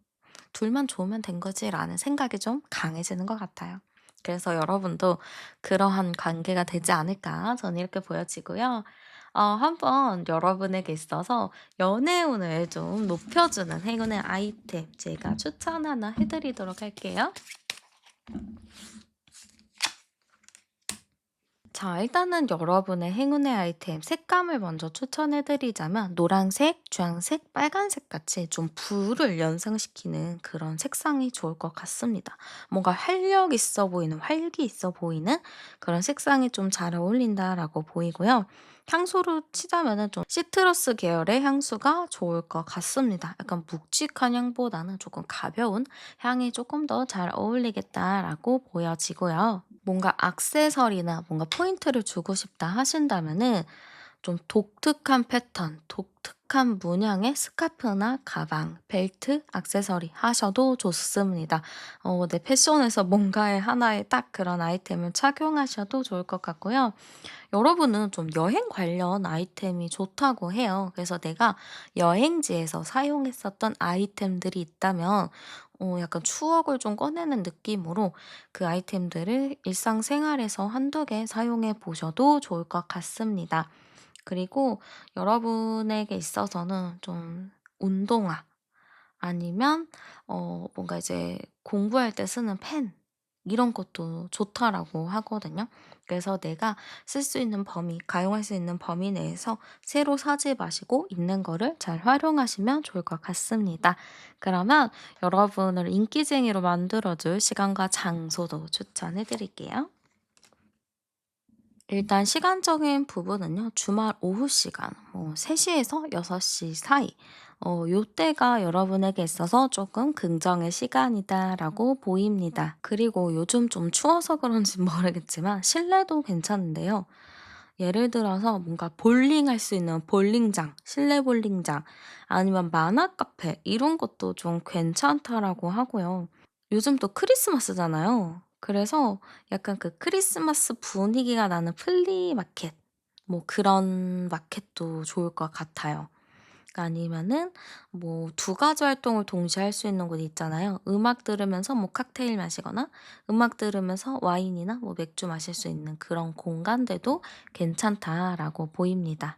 '둘만 좋으면 된 거지.'라는 생각이 좀 강해지는 것 같아요. 그래서 여러분도 그러한 관계가 되지 않을까 저는 이렇게 보여지고요. 한번 여러분에게 있어서 연애운을 좀 높여주는 행운의 아이템 제가 추천 하나 해 드리도록 할게요. 자, 일단은 여러분의 행운의 아이템 색감을 먼저 추천해 드리자면 노란색, 주황색, 빨간색 같이 좀 불을 연상시키는 그런 색상이 좋을 것 같습니다. 뭔가 활력 있어 보이는, 활기 있어 보이는 그런 색상이 좀 잘 어울린다라고 보이고요. 향수로 치자면은 좀 시트러스 계열의 향수가 좋을 것 같습니다. 약간 묵직한 향보다는 조금 가벼운 향이 조금 더 잘 어울리겠다라고 보여지고요. 뭔가 액세서리나 뭔가 포인트를 주고 싶다 하신다면은 좀 독특한 패턴, 독특한 문양의 스카프나 가방, 벨트, 액세서리 하셔도 좋습니다. 내 패션에서 뭔가의 하나의 딱 그런 아이템을 착용하셔도 좋을 것 같고요. 여러분은 좀 여행 관련 아이템이 좋다고 해요. 그래서 내가 여행지에서 사용했었던 아이템들이 있다면 약간 추억을 좀 꺼내는 느낌으로 그 아이템들을 일상생활에서 한두 개 사용해 보셔도 좋을 것 같습니다. 그리고 여러분에게 있어서는 좀 운동화 아니면 뭔가 이제 공부할 때 쓰는 펜 이런 것도 좋다라고 하거든요. 그래서 내가 쓸 수 있는 범위, 가용할 수 있는 범위 내에서 새로 사지 마시고 있는 거를 잘 활용하시면 좋을 것 같습니다. 그러면 여러분을 인기쟁이로 만들어 줄 시간과 장소도 추천해 드릴게요. 일단 시간적인 부분은요. 주말 오후 시간 3 시에서 6시 사이 요때가 여러분에게 있어서 조금 긍정의 시간이다라고 보입니다. 그리고 요즘 좀 추워서 그런진 모르겠지만 실내도 괜찮은데요. 예를 들어서 뭔가 볼링할 수 있는 볼링장, 실내 볼링장 아니면 만화 카페 이런 것도 좀 괜찮다라고 하고요. 요즘 또 크리스마스잖아요. 그래서 약간 그 크리스마스 분위기가 나는 플리마켓 뭐 그런 마켓도 좋을 것 같아요. 아니면은 뭐 두 가지 활동을 동시에 할 수 있는 곳 있잖아요. 음악 들으면서 뭐 칵테일 마시거나 음악 들으면서 와인이나 뭐 맥주 마실 수 있는 그런 공간들도 괜찮다라고 보입니다.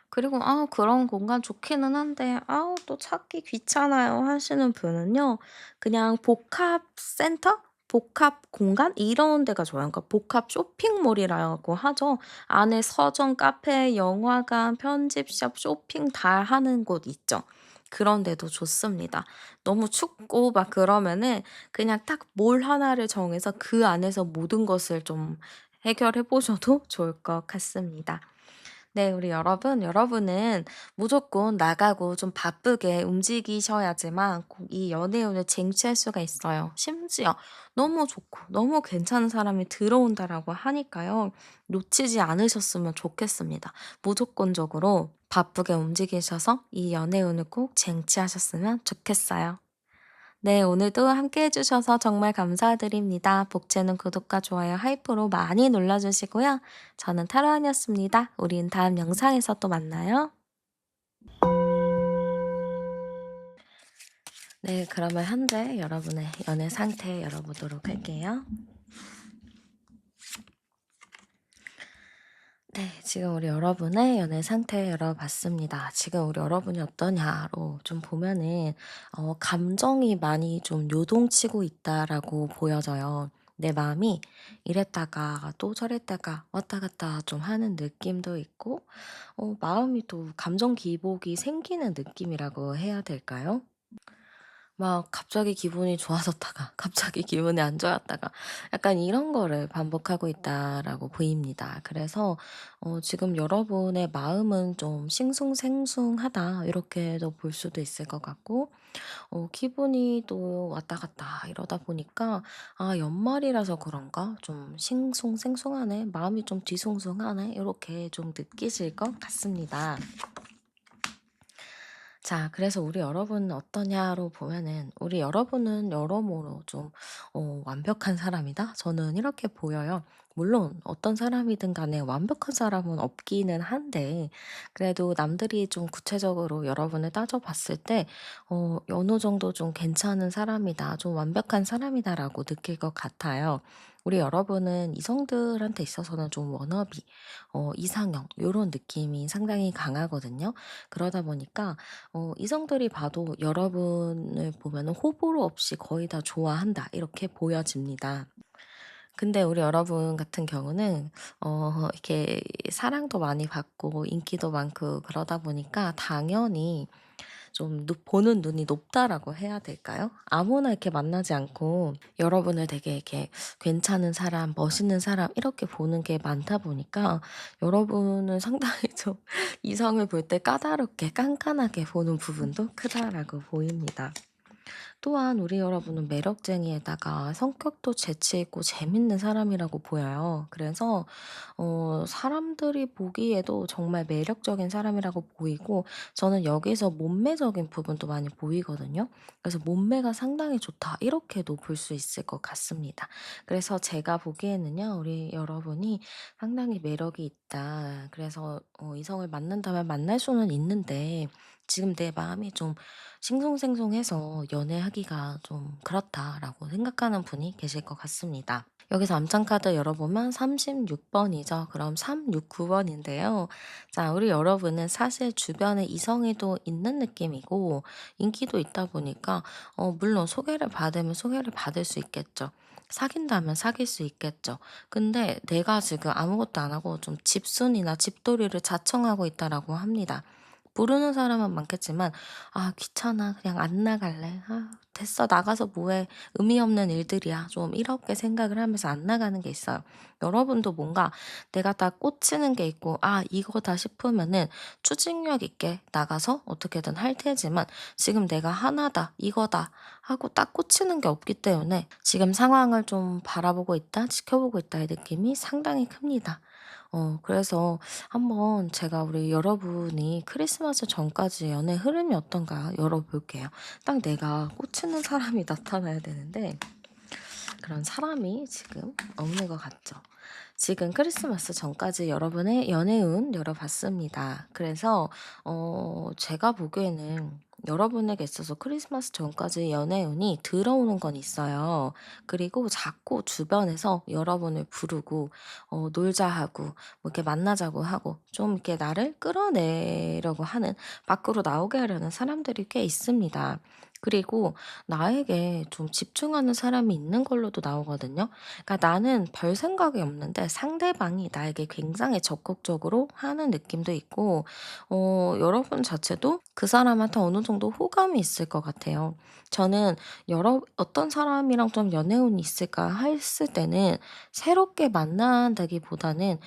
그리고 그런 공간 좋기는 한데 또 찾기 귀찮아요." 하시는 분은요. 그냥 복합 센터? 복합 공간? 이런 데가 좋아요. 그러니까 복합 쇼핑몰이라고 하죠. 안에 서점, 카페, 영화관, 편집샵, 쇼핑 다 하는 곳 있죠. 그런 데도 좋습니다. 너무 춥고 막 그러면은 그냥 딱 몰 하나를 정해서 그 안에서 모든 것을 좀 해결해 보셔도 좋을 것 같습니다. 네, 우리 여러분, 여러분은 무조건 나가고 좀 바쁘게 움직이셔야지만 꼭 이 연애운을 쟁취할 수가 있어요. 심지어 너무 좋고 너무 괜찮은 사람이 들어온다라고 하니까요. 놓치지 않으셨으면 좋겠습니다. 무조건적으로 바쁘게 움직이셔서 이 연애운을 꼭 쟁취하셨으면 좋겠어요. 네, 오늘도 함께 해주셔서 정말 감사드립니다. 복채는 구독과 좋아요, 하이프로 많이 눌러주시고요. 저는 타로안이었습니다. 우린 다음 영상에서 또 만나요. 네, 그러면 현재 여러분의 연애 상태 열어보도록 할게요. 네, 지금 우리 여러분의 연애 상태 열어봤습니다. 지금 우리 여러분이 어떠냐로 좀 보면은, 감정이 많이 좀 요동치고 있다라고 보여져요. 내 마음이 이랬다가 또 저랬다가 왔다 갔다 좀 하는 느낌도 있고, 마음이 또 감정 기복이 생기는 느낌이라고 해야 될까요? 막 갑자기 기분이 좋아졌다가 갑자기 기분이 안 좋았다가 약간 이런 거를 반복하고 있다라고 보입니다. 그래서 지금 여러분의 마음은 좀 싱숭생숭하다 이렇게도 볼 수도 있을 것 같고, 기분이 또 왔다 갔다 이러다 보니까 '아 연말이라서 그런가? 좀 싱숭생숭하네. 마음이 좀 뒤숭숭하네.' 이렇게 좀 느끼실 것 같습니다. 자, 그래서 우리 여러분은 어떠냐로 보면은 우리 여러분은 여러모로 좀 완벽한 사람이다. 저는 이렇게 보여요. 물론 어떤 사람이든 간에 완벽한 사람은 없기는 한데, 그래도 남들이 좀 구체적으로 여러분을 따져봤을 때 어느 정도 좀 괜찮은 사람이다, 좀 완벽한 사람이다라고 느낄 것 같아요. 우리 여러분은 이성들한테 있어서는 좀 워너비, 이상형 요런 느낌이 상당히 강하거든요. 그러다 보니까 이성들이 봐도 여러분을 보면은 호불호 없이 거의 다 좋아한다 이렇게 보여집니다. 근데 우리 여러분 같은 경우는 이렇게 사랑도 많이 받고 인기도 많고 그러다 보니까 당연히 좀 보는 눈이 높다라고 해야 될까요? 아무나 이렇게 만나지 않고 여러분을 되게 이렇게 괜찮은 사람, 멋있는 사람 이렇게 보는 게 많다 보니까 여러분은 상당히 좀 이성을 볼 때 까다롭게 깐깐하게 보는 부분도 크다라고 보입니다. 또한 우리 여러분은 매력쟁이에다가 성격도 재치 있고 재밌는 사람이라고 보여요. 그래서 사람들이 보기에도 정말 매력적인 사람이라고 보이고, 저는 여기서 몸매적인 부분도 많이 보이거든요. 그래서 '몸매가 상당히 좋다.' 이렇게도 볼 수 있을 것 같습니다. 그래서 제가 보기에는요, 우리 여러분이 상당히 매력이 있다. 그래서 이성을 만난다면 만날 수는 있는데 지금 내 마음이 좀 싱숭생숭해서 '연애하기가 좀 그렇다.'라고 생각하는 분이 계실 것 같습니다. 여기서 암장 카드 열어보면 36 번이죠. 그럼 369 번인데요. 자, 우리 여러분은 사실 주변에 이성이 또 있는 느낌이고 인기도 있다 보니까 물론 소개를 받으면 소개를 받을 수 있겠죠. 사귄다면 사귈 수 있겠죠. 근데 내가 지금 아무것도 안 하고 좀 집순이나 집돌이를 자청하고 있다라고 합니다. 모르는 사람은 많겠지만 '아 귀찮아. 그냥 안 나갈래. 아 됐어. 나가서 뭐 해. 의미 없는 일들이야.' 좀 이렇게 생각을 하면서 안 나가는 게 있어요. 여러분도 뭔가 내가 딱 꽂히는 게 있고 '아 이거다.' 싶으면은 추진력 있게 나가서 어떻게든 할 테지만, 지금 '내가 하나다. 이거다.' 하고 딱 꽂히는 게 없기 때문에 지금 상황을 좀 바라보고 있다, 지켜보고 있다의 느낌이 상당히 큽니다. 그래서 한번 제가 우리 여러분이 크리스마스 전까지 연애 흐름이 어떤가 열어볼게요. 딱 내가 꽂히는 사람이 나타나야 되는데 그런 사람이 지금 없는 것 같죠. 지금 크리스마스 전까지 여러분의 연애운 열어봤습니다. 그래서 제가 보기에는 여러분에게 있어서 크리스마스 전까지 연애운이 들어오는 건 있어요. 그리고 자꾸 주변에서 여러분을 부르고 놀자 하고 뭐 이렇게 만나자고 하고 좀 이렇게 나를 끌어내려고 하는, 밖으로 나오게 하려는 사람들이 꽤 있습니다. 그리고 나에게 좀 집중하는 사람이 있는 걸로도 나오거든요. 그러니까 나는 별 생각이 없는데 상대방이 나에게 굉장히 적극적으로 하는 느낌도 있고, 여러분 자체도 그 사람한테 어느 정도 호감이 있을 것 같아요. 저는 어떤 사람이랑 좀 연애운이 있을까 했을 때는 새롭게 만난다기보다는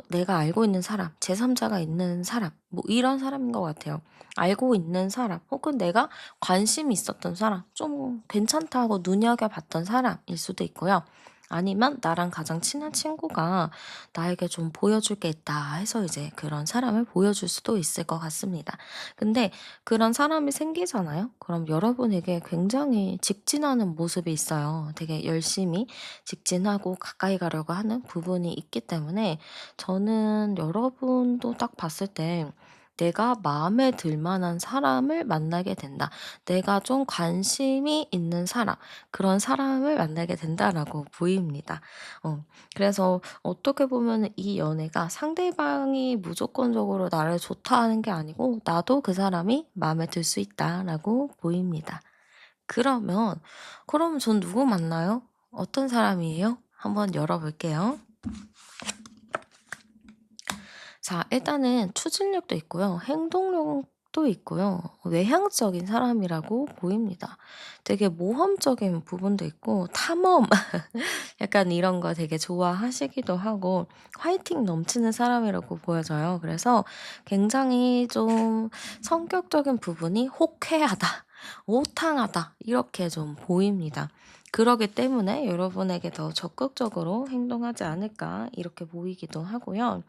내가 알고 있는 사람, 제3자가 있는 사람, 뭐 이런 사람인 것 같아요. 알고 있는 사람, 혹은 내가 관심이 있었던 사람, 좀 괜찮다 하고 눈여겨봤던 사람일 수도 있고요. 아니면 나랑 가장 친한 친구가 나에게 좀 보여줄 게 있다 해서 이제 그런 사람을 보여줄 수도 있을 것 같습니다. 근데 그런 사람이 생기잖아요? 그럼 여러분에게 굉장히 직진하는 모습이 있어요. 되게 열심히 직진하고 가까이 가려고 하는 부분이 있기 때문에 저는 여러분도 딱 봤을 때 내가 마음에 들 만한 사람을 만나게 된다. 내가 좀 관심이 있는 사람, 그런 사람을 만나게 된다라고 보입니다. 그래서 어떻게 보면은 이 연애가 상대방이 무조건적으로 나를 좋다 하는 게 아니고 나도 그 사람이 마음에 들 수 있다라고 보입니다. 그러면 전 누구 만나요? 어떤 사람이에요? 한번 열어볼게요. 자, 일단은 추진력도 있고요. 행동력도 또 있고요. 외향적인 사람이라고 보입니다. 되게 모험적인 부분도 있고 탐험 약간 이런 거 되게 좋아하시기도 하고 화이팅 넘치는 사람이라고 보여져요. 그래서 굉장히 좀 성격적인 부분이 호쾌하다, 호탕하다 이렇게 좀 보입니다. 그러기 때문에 여러분에게 더 적극적으로 행동하지 않을까 이렇게 보이기도 하고요.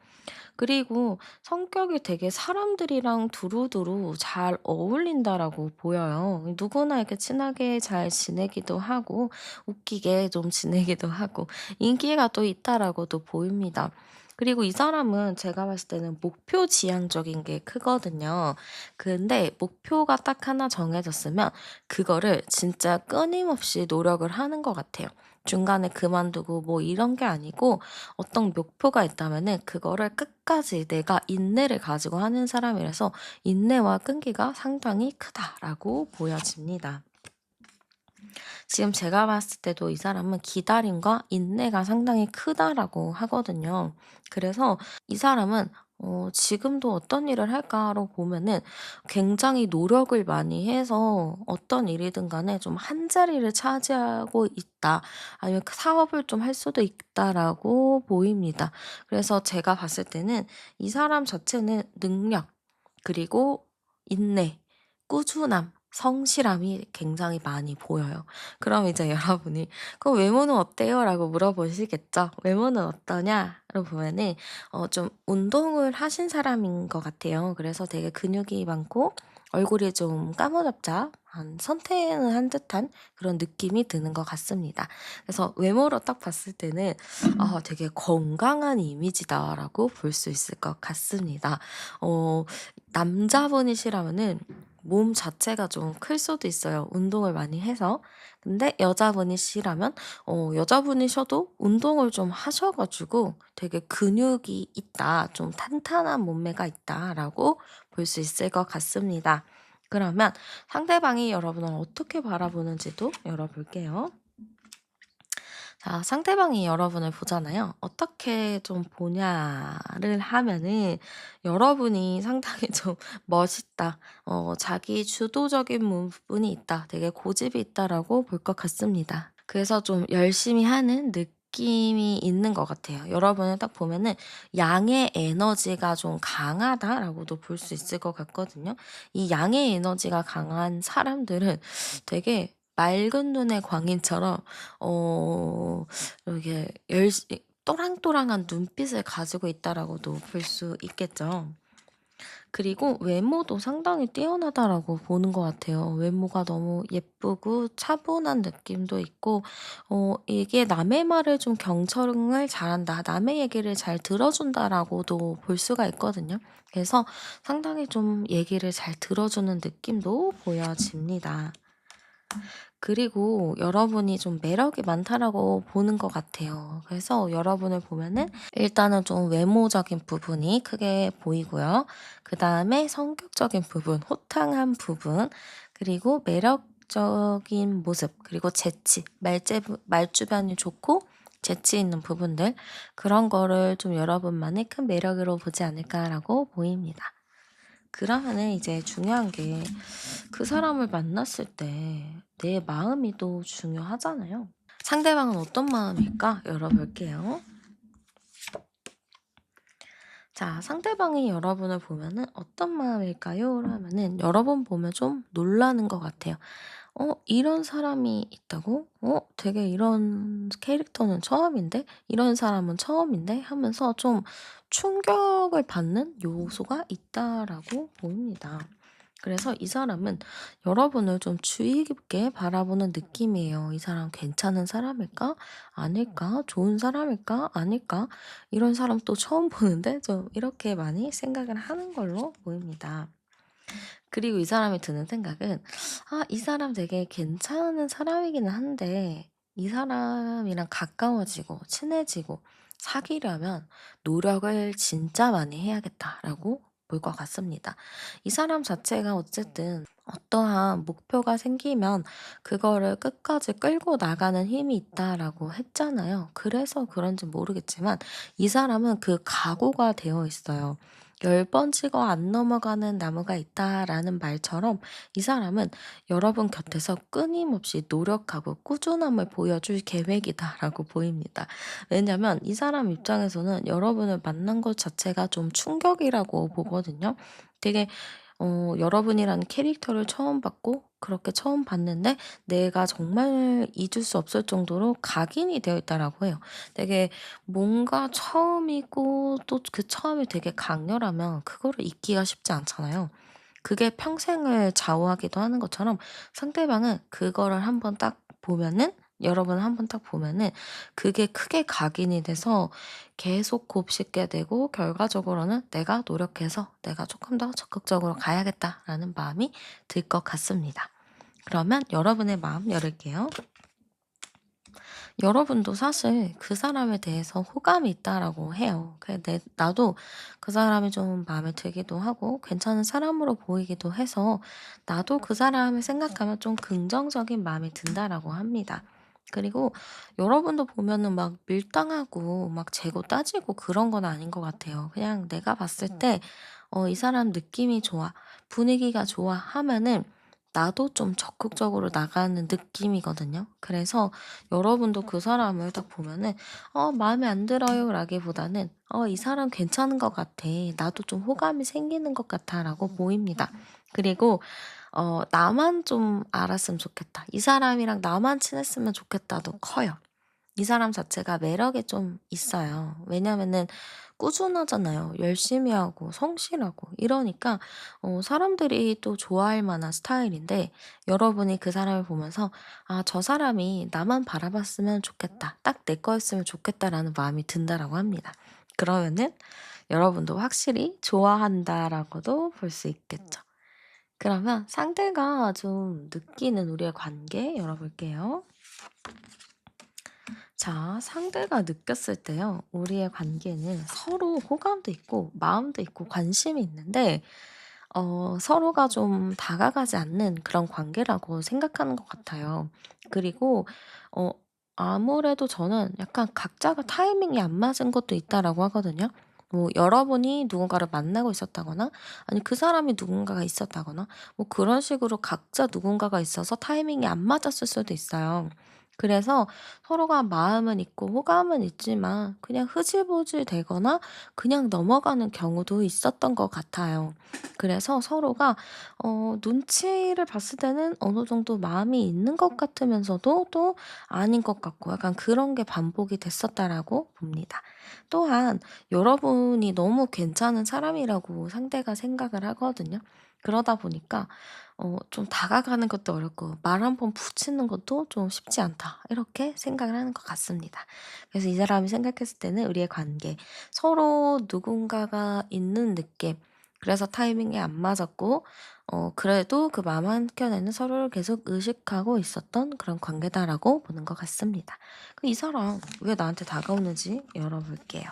그리고 성격이 되게 사람들이랑 두루두루 잘 어울린다라고 보여요. 누구나 이렇게 친하게 잘 지내기도 하고 웃기게 좀 지내기도 하고 인기가 또 있다라고도 보입니다. 그리고 이 사람은 제가 봤을 때는 목표 지향적인 게 크거든요. 근데 목표가 딱 하나 정해졌으면 그거를 진짜 끊임없이 노력을 하는 것 같아요. 중간에 그만두고 뭐 이런 게 아니고 어떤 목표가 있다면은 그거를 끝까지 내가 인내를 가지고 하는 사람이라서 인내와 끈기가 상당히 크다라고 보여집니다. 지금 제가 봤을 때도 이 사람은 기다림과 인내가 상당히 크다라고 하거든요. 그래서 이 사람은 지금도 어떤 일을 할까로 보면은 굉장히 노력을 많이 해서 어떤 일이든 간에 좀 한 자리를 차지하고 있다. 아니면 그 사업을 좀 할 수도 있다라고 보입니다. 그래서 제가 봤을 때는 이 사람 자체는 능력, 그리고 인내, 꾸준함, 성실함이 굉장히 많이 보여요. 그럼 이제 여러분이 "그럼 외모는 어때요?" 라고 물어보시겠죠. "외모는 어떠냐?"로 보면은 좀 운동을 하신 사람인 것 같아요. 그래서 되게 근육이 많고 얼굴이 좀 까무잡잡한 선태는 한 듯한 그런 느낌이 드는 것 같습니다. 그래서 외모로 딱 봤을 때는 '아 되게 건강한 이미지다.'라고 볼 수 있을 것 같습니다. 어 남자분이시라면은 몸 자체가 좀 클 수도 있어요, 운동을 많이 해서. 근데 여자분이시라면 여자분이셔도 운동을 좀 하셔 가지고 되게 '근육이 있다. 좀 탄탄한 몸매가 있다.'라고 볼 수 있을 것 같습니다. 그러면 상대방이 여러분을 어떻게 바라보는지도 열어볼게요. 자, 상대방이 여러분을 보잖아요. 어떻게 좀 보냐를 하면은 여러분이 상당히 좀 멋있다. 자기 주도적인 부분이 있다. 되게 고집이 있다라고 볼 것 같습니다. 그래서 좀 열심히 하는 느낌이 있는 것 같아요. 여러분을 딱 보면은 양의 에너지가 좀 강하다라고도 볼 수 있을 것 같거든요. 이 양의 에너지가 강한 사람들은 되게 맑은 눈의 광인처럼 이게 열시 또랑또랑한 눈빛을 가지고 있다라고도 볼 수 있겠죠. 그리고 외모도 상당히 뛰어나다라고 보는 것 같아요. 외모가 너무 예쁘고 차분한 느낌도 있고 이게 남의 말을 좀 경청을 잘한다. 남의 얘기를 잘 들어준다라고도 볼 수가 있거든요. 그래서 상당히 좀 얘기를 잘 들어주는 느낌도 보여집니다. 그리고 여러분이 좀 매력이 많다라고 보는 것 같아요. 그래서 여러분을 보면은 일단은 좀 외모적인 부분이 크게 보이고요. 그다음에 성격적인 부분, 호탕한 부분, 그리고 매력적인 모습, 그리고 재치, 말주변이 좋고 재치 있는 부분들, 그런 거를 좀 여러분만의 큰 매력으로 보지 않을까라고 보입니다. 그러면은 이제 중요한 게 그 사람을 만났을 때 내 마음이 또 중요하잖아요. 상대방은 어떤 마음일까 열어볼게요. 자, 상대방이 여러분을 보면은 어떤 마음일까요? 하면은 여러분 보면 좀 놀라는 것 같아요. 이런 사람이 있다고? 되게 이런 캐릭터는 처음인데? 이런 사람은 처음인데? 하면서 좀 충격을 받는 요소가 있다라고 보입니다. 그래서 이 사람은 여러분을 좀 주의 깊게 바라보는 느낌이에요. '이 사람 괜찮은 사람일까? 아닐까? 좋은 사람일까? 아닐까?' 이런 사람 또 처음 보는데 좀 이렇게 많이 생각을 하는 걸로 보입니다. 그리고 이 사람이 드는 생각은 '아 이 사람 되게 괜찮은 사람이기는 한데 이 사람이랑 가까워지고 친해지고 사귀려면 노력을 진짜 많이 해야겠다.'라고 볼 것 같습니다. 이 사람 자체가 어쨌든 어떠한 목표가 생기면 그거를 끝까지 끌고 나가는 힘이 있다라고 했잖아요. 그래서 그런지 모르겠지만 이 사람은 그 각오가 되어 있어요. 10번 찍어 안 넘어가는 나무가 있다라는 말처럼 이 사람은 여러분 곁에서 끊임없이 노력하고 꾸준함을 보여줄 계획이다라고 보입니다. 왜냐면 이 사람 입장에서는 여러분을 만난 것 자체가 좀 충격이라고 보거든요. 되게 여러분이라는 캐릭터를 처음 봤고 그렇게 처음 봤는데 내가 정말 잊을 수 없을 정도로 각인이 되어 있다라고 해요. 되게 뭔가 처음이고 또 그 처음이 되게 강렬하면 그거를 잊기가 쉽지 않잖아요. 그게 평생을 좌우하기도 하는 것처럼 상대방은 그거를 한번 딱 보면은 여러분을 한번 딱 보면은 그게 크게 각인이 돼서 계속 곱씹게 되고 결과적으로는 '내가 노력해서 내가 조금 더 적극적으로 가야겠다.'라는 마음이 들 것 같습니다. 그러면 여러분의 마음 열을게요. 여러분도 사실 그 사람에 대해서 호감이 있다라고 해요. 나도 그 사람이 좀 마음에 들기도 하고 괜찮은 사람으로 보이기도 해서 나도 그 사람을 생각하면 좀 긍정적인 마음이 든다라고 합니다. 그리고 여러분도 보면은 막 밀당하고 막 재고 따지고 그런 건 아닌 것 같아요. 그냥 내가 봤을 때, 이 사람 느낌이 좋아, 분위기가 좋아 하면은 나도 좀 적극적으로 나가는 느낌이거든요. 그래서 여러분도 그 사람을 딱 보면은 마음에 안 들어요.'라기보다는 '이 사람 괜찮은 것 같아. 나도 좀 호감이 생기는 것 같아.'라고 보입니다. 그리고 '나만 좀 알았으면 좋겠다. 이 사람이랑 나만 친했으면 좋겠다.'도 커요. 이 사람 자체가 매력이 좀 있어요. 왜냐면은 꾸준하잖아요. 열심히 하고 성실하고 이러니까 사람들이 또 좋아할 만한 스타일인데 여러분이 그 사람을 보면서 '아 저 사람이 나만 바라봤으면 좋겠다. 딱 내 거였으면 좋겠다.'라는 마음이 든다라고 합니다. 그러면은 여러분도 확실히 좋아한다라고도 볼 수 있겠죠. 그러면 상대가 좀 느끼는 우리의 관계 열어볼게요. 자, 상대가 느꼈을 때요, 우리의 관계는 서로 호감도 있고, 마음도 있고, 관심이 있는데, 서로가 좀 다가가지 않는 그런 관계라고 생각하는 것 같아요. 그리고, 어, 아무래도 저는 약간 각자가 타이밍이 안 맞은 것도 있다라고 하거든요. 뭐, 여러분이 누군가를 만나고 있었다거나, 아니, 그 사람이 누군가가 있었다거나, 뭐, 그런 식으로 각자 누군가가 있어서 타이밍이 안 맞았을 수도 있어요. 그래서 서로가 마음은 있고 호감은 있지만 그냥 흐지부지 되거나 그냥 넘어가는 경우도 있었던 것 같아요. 그래서 서로가 눈치를 봤을 때는 어느 정도 마음이 있는 것 같으면서도 또 아닌 것 같고 약간 그런 게 반복이 됐었다라고 봅니다. 또한 여러분이 너무 괜찮은 사람이라고 상대가 생각을 하거든요. 그러다 보니까 좀 다가가는 것도 어렵고 '말 한 번 붙이는 것도 좀 쉽지 않다.' 이렇게 생각을 하는 것 같습니다. 그래서 이 사람이 생각했을 때는 우리의 관계, 서로 누군가가 있는 느낌, 그래서 타이밍이 안 맞았고 그래도 그 마음 한켠에는 서로를 계속 의식하고 있었던 그런 관계다라고 보는 것 같습니다. 이 사람 왜 나한테 다가오는지 열어볼게요.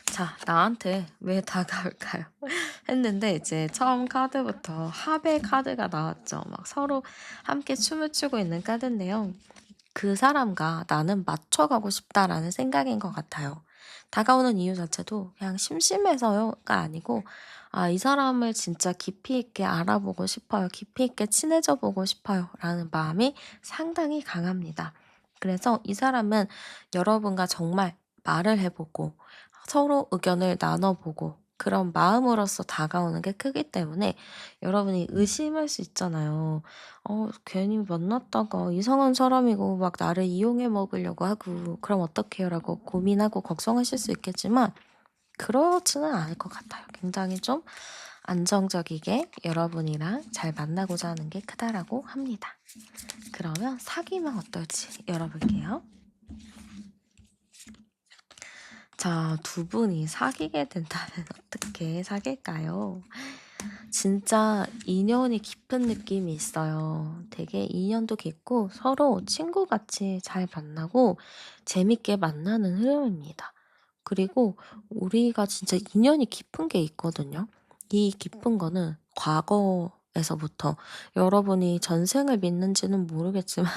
자, 나한테 왜 다가올까요? 했는데 이제 처음 카드부터 합의 카드가 나왔죠. 막 서로 함께 춤을 추고 있는 카드인데요. 그 사람과 나는 맞춰가고 싶다라는 생각인 것 같아요. 다가오는 이유 자체도 그냥 심심해서요가 아니고, 아, 이 사람을 진짜 깊이 있게 알아보고 싶어요. 깊이 있게 친해져 보고 싶어요. 라는 마음이 상당히 강합니다. 그래서 이 사람은 여러분과 정말 말을 해보고 서로 의견을 나눠보고 그런 마음으로서 다가오는 게 크기 때문에 여러분이 의심할 수 있잖아요. 괜히 만났다가 이상한 사람이고 막 나를 이용해 먹으려고 하고 그럼 어떡해요? 라고 고민하고 걱정하실 수 있겠지만 그렇지는 않을 것 같아요. 굉장히 좀 안정적이게 여러분이랑 잘 만나고자 하는 게 크다라고 합니다. 그러면 사귀면 어떨지 열어볼게요. 자, 두 분이 사귀게 된다면 어떻게 사귈까요? 진짜 인연이 깊은 느낌이 있어요. 되게 인연도 깊고 서로 친구같이 잘 만나고 재밌게 만나는 흐름입니다. 그리고 우리가 진짜 인연이 깊은 게 있거든요. 이 깊은 거는 과거에서부터 여러분이 전생을 믿는지는 모르겠지만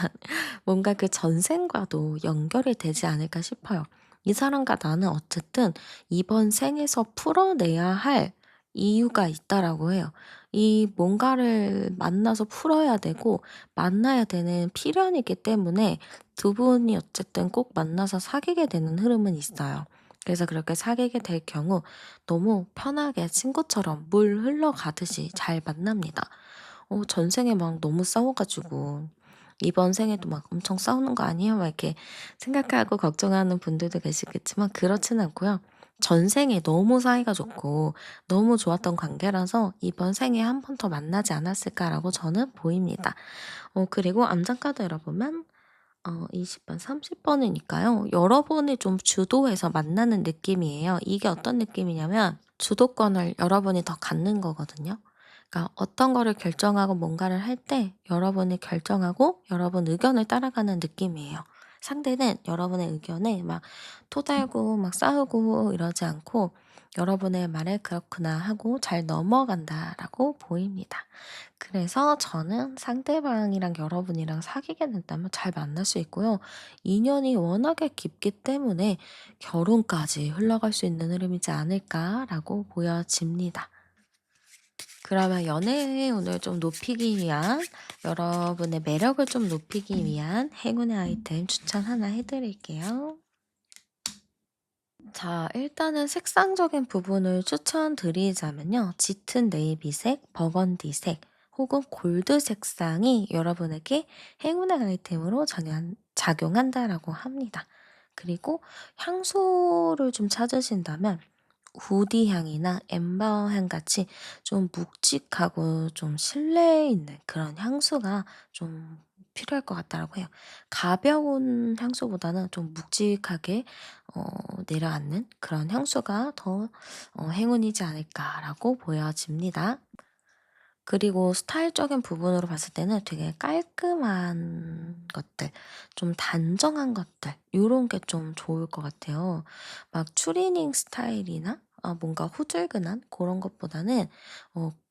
뭔가 그 전생과도 연결이 되지 않을까 싶어요. 이 사람과 나는 어쨌든 이번 생에서 풀어내야 할 이유가 있다라고 해요. 이 뭔가를 만나서 풀어야 되고 만나야 되는 필연이기 때문에 두 분이 어쨌든 꼭 만나서 사귀게 되는 흐름은 있어요. 그래서 그렇게 사귀게 될 경우 너무 편하게 친구처럼 물 흘러가듯이 잘 만납니다. 전생에 막 너무 싸워 가지고 '이번 생에도 막 엄청 싸우는 거 아니에요?' 막 이렇게 생각하고 걱정하는 분들도 계시겠지만 그렇지는 않고요. 전생에 너무 사이가 좋고 너무 좋았던 관계라서 '이번 생에 한 번 더 만나지 않았을까.'라고 저는 보입니다. 그리고 암장 카드 열어보면 20 번, 30 번이니까요. 여러분이 좀 주도해서 만나는 느낌이에요. 이게 어떤 느낌이냐면 주도권을 여러분이 더 갖는 거거든요. 그러니까 어떤 거를 결정하고 뭔가를 할 때 여러분이 결정하고 여러분 의견을 따라가는 느낌이에요. 상대는 여러분의 의견에 막 토달고 막 싸우고 이러지 않고 여러분의 말에 "그렇구나." 하고 잘 넘어간다라고 보입니다. 그래서 저는 상대방이랑 여러분이랑 사귀게 된다면 잘 만날 수 있고요. 인연이 워낙에 깊기 때문에 결혼까지 흘러갈 수 있는 흐름이지 않을까라고 보여집니다. 그러면 연애의 운을 좀 높이기 위한 여러분의 매력을 좀 높이기 위한 행운의 아이템 추천 하나 해 드릴게요. 자, 일단은 색상적인 부분을 추천드리자면요. 짙은 네이비색, 버건디색, 혹은 골드 색상이 여러분에게 행운의 아이템으로 작용한다라고 합니다. 그리고 향수를 좀 찾으신다면 우디 향이나 엠버 향 같이 좀 묵직하고 좀 신뢰 있는 그런 향수가 좀 필요할 것 같다라고 해요. 가벼운 향수보다는 좀 묵직하게 어 내려앉는 그런 향수가 더 행운이지 않을까라고 보여집니다. 그리고 스타일적인 부분으로 봤을 때는 되게 깔끔한 것들, 좀 단정한 것들 요런 게 좀 좋을 것 같아요. 막 추리닝 스타일이나 뭔가 후줄근한 고런 것보다는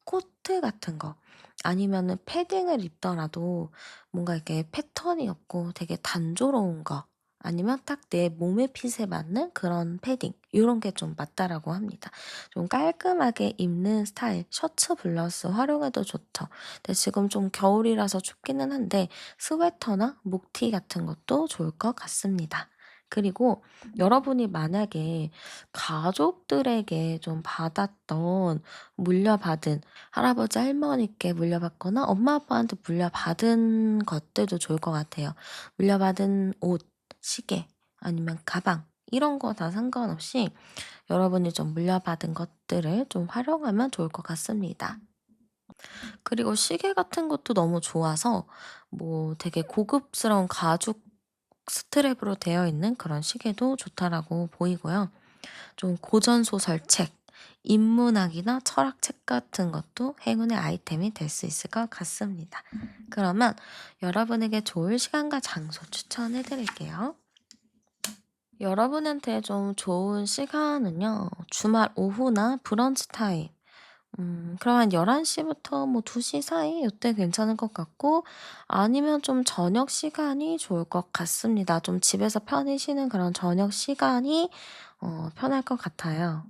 코트 같은 거 아니면은 패딩을 입더라도 뭔가 이렇게 패턴이 없고 되게 단조로운 거 아니면 딱 내 몸의 핏에 맞는 그런 패딩 요런 게 좀 맞다라고 합니다. 좀 깔끔하게 입는 스타일, 셔츠 블라우스 활용해도 좋죠. 근데 지금 좀 겨울이라서 춥기는 한데 스웨터나 목티 같은 것도 좋을 것 같습니다. 그리고 여러분이 만약에 가족들에게 좀 받았던 물려받은 할아버지 할머니께 물려받거나 엄마 아빠한테 물려받은 것들도 좋을 것 같아요. 물려받은 옷, 시계 아니면 가방 이런 거 다 상관없이 여러분이 좀 물려받은 것들을 좀 활용하면 좋을 것 같습니다. 그리고 시계 같은 것도 너무 좋아서 뭐 되게 고급스러운 가죽 스트랩으로 되어 있는 그런 시계도 좋다라고 보이고요. 좀 고전 소설책, 인문학이나 철학책 같은 것도 행운의 아이템이 될 수 있을 것 같습니다. 그러면 여러분에게 좋을 시간과 장소 추천해 드릴게요. 여러분한테 좀 좋은 시간은요. 주말 오후나 브런치 타임. 그럼 한 11시 부터 뭐 2시 사이 요때 괜찮을 것 같고 아니면 좀 저녁 시간이 좋을 것 같습니다. 좀 집에서 편히 쉬는 그런 저녁 시간이 편할 것 같아요.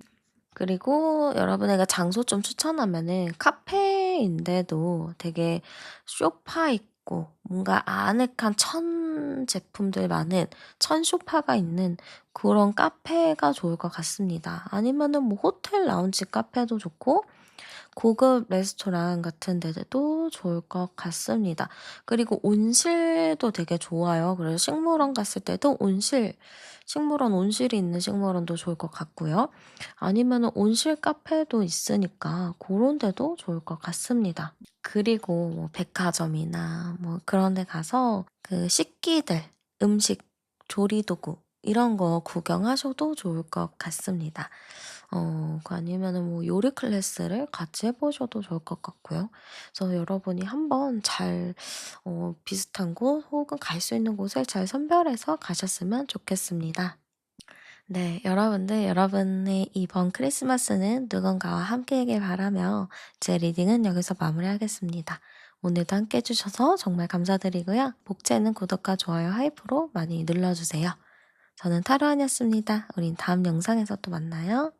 그리고 여러분에게 장소 좀 추천하면은 카페인데도 되게 소파 있고 뭔가 아늑한 천 제품들 많은 천 소파가 있는 그런 카페가 좋을 것 같습니다. 아니면은 뭐 호텔 라운지 카페도 좋고 고급 레스토랑 같은 데도 좋을 것 같습니다. 그리고 온실도 되게 좋아요. 그래서 식물원 갔을 때도 식물원 온실이 있는 식물원도 좋을 것 같고요. 아니면은 온실 카페도 있으니까 그런 데도 좋을 것 같습니다. 그리고 뭐 백화점이나 뭐 그런 데 가서 그 식기들, 음식, 조리도구 이런 거 구경하셔도 좋을 것 같습니다. 아니면은 뭐 요리 클래스를 같이 해 보셔도 좋을 것 같고요. 그래서 여러분이 한번 잘 비슷한 곳 혹은 갈 수 있는 곳을 잘 선별해서 가셨으면 좋겠습니다. 네, 여러분들 여러분의 이번 크리스마스는 누군가와 함께하길 바라며 제 리딩은 여기서 마무리하겠습니다. 오늘도 함께 해 주셔서 정말 감사드리고요. 복제는 구독과 좋아요, 하이프로 많이 눌러주세요. 저는 타로안이었습니다. 우린 다음 영상에서 또 만나요.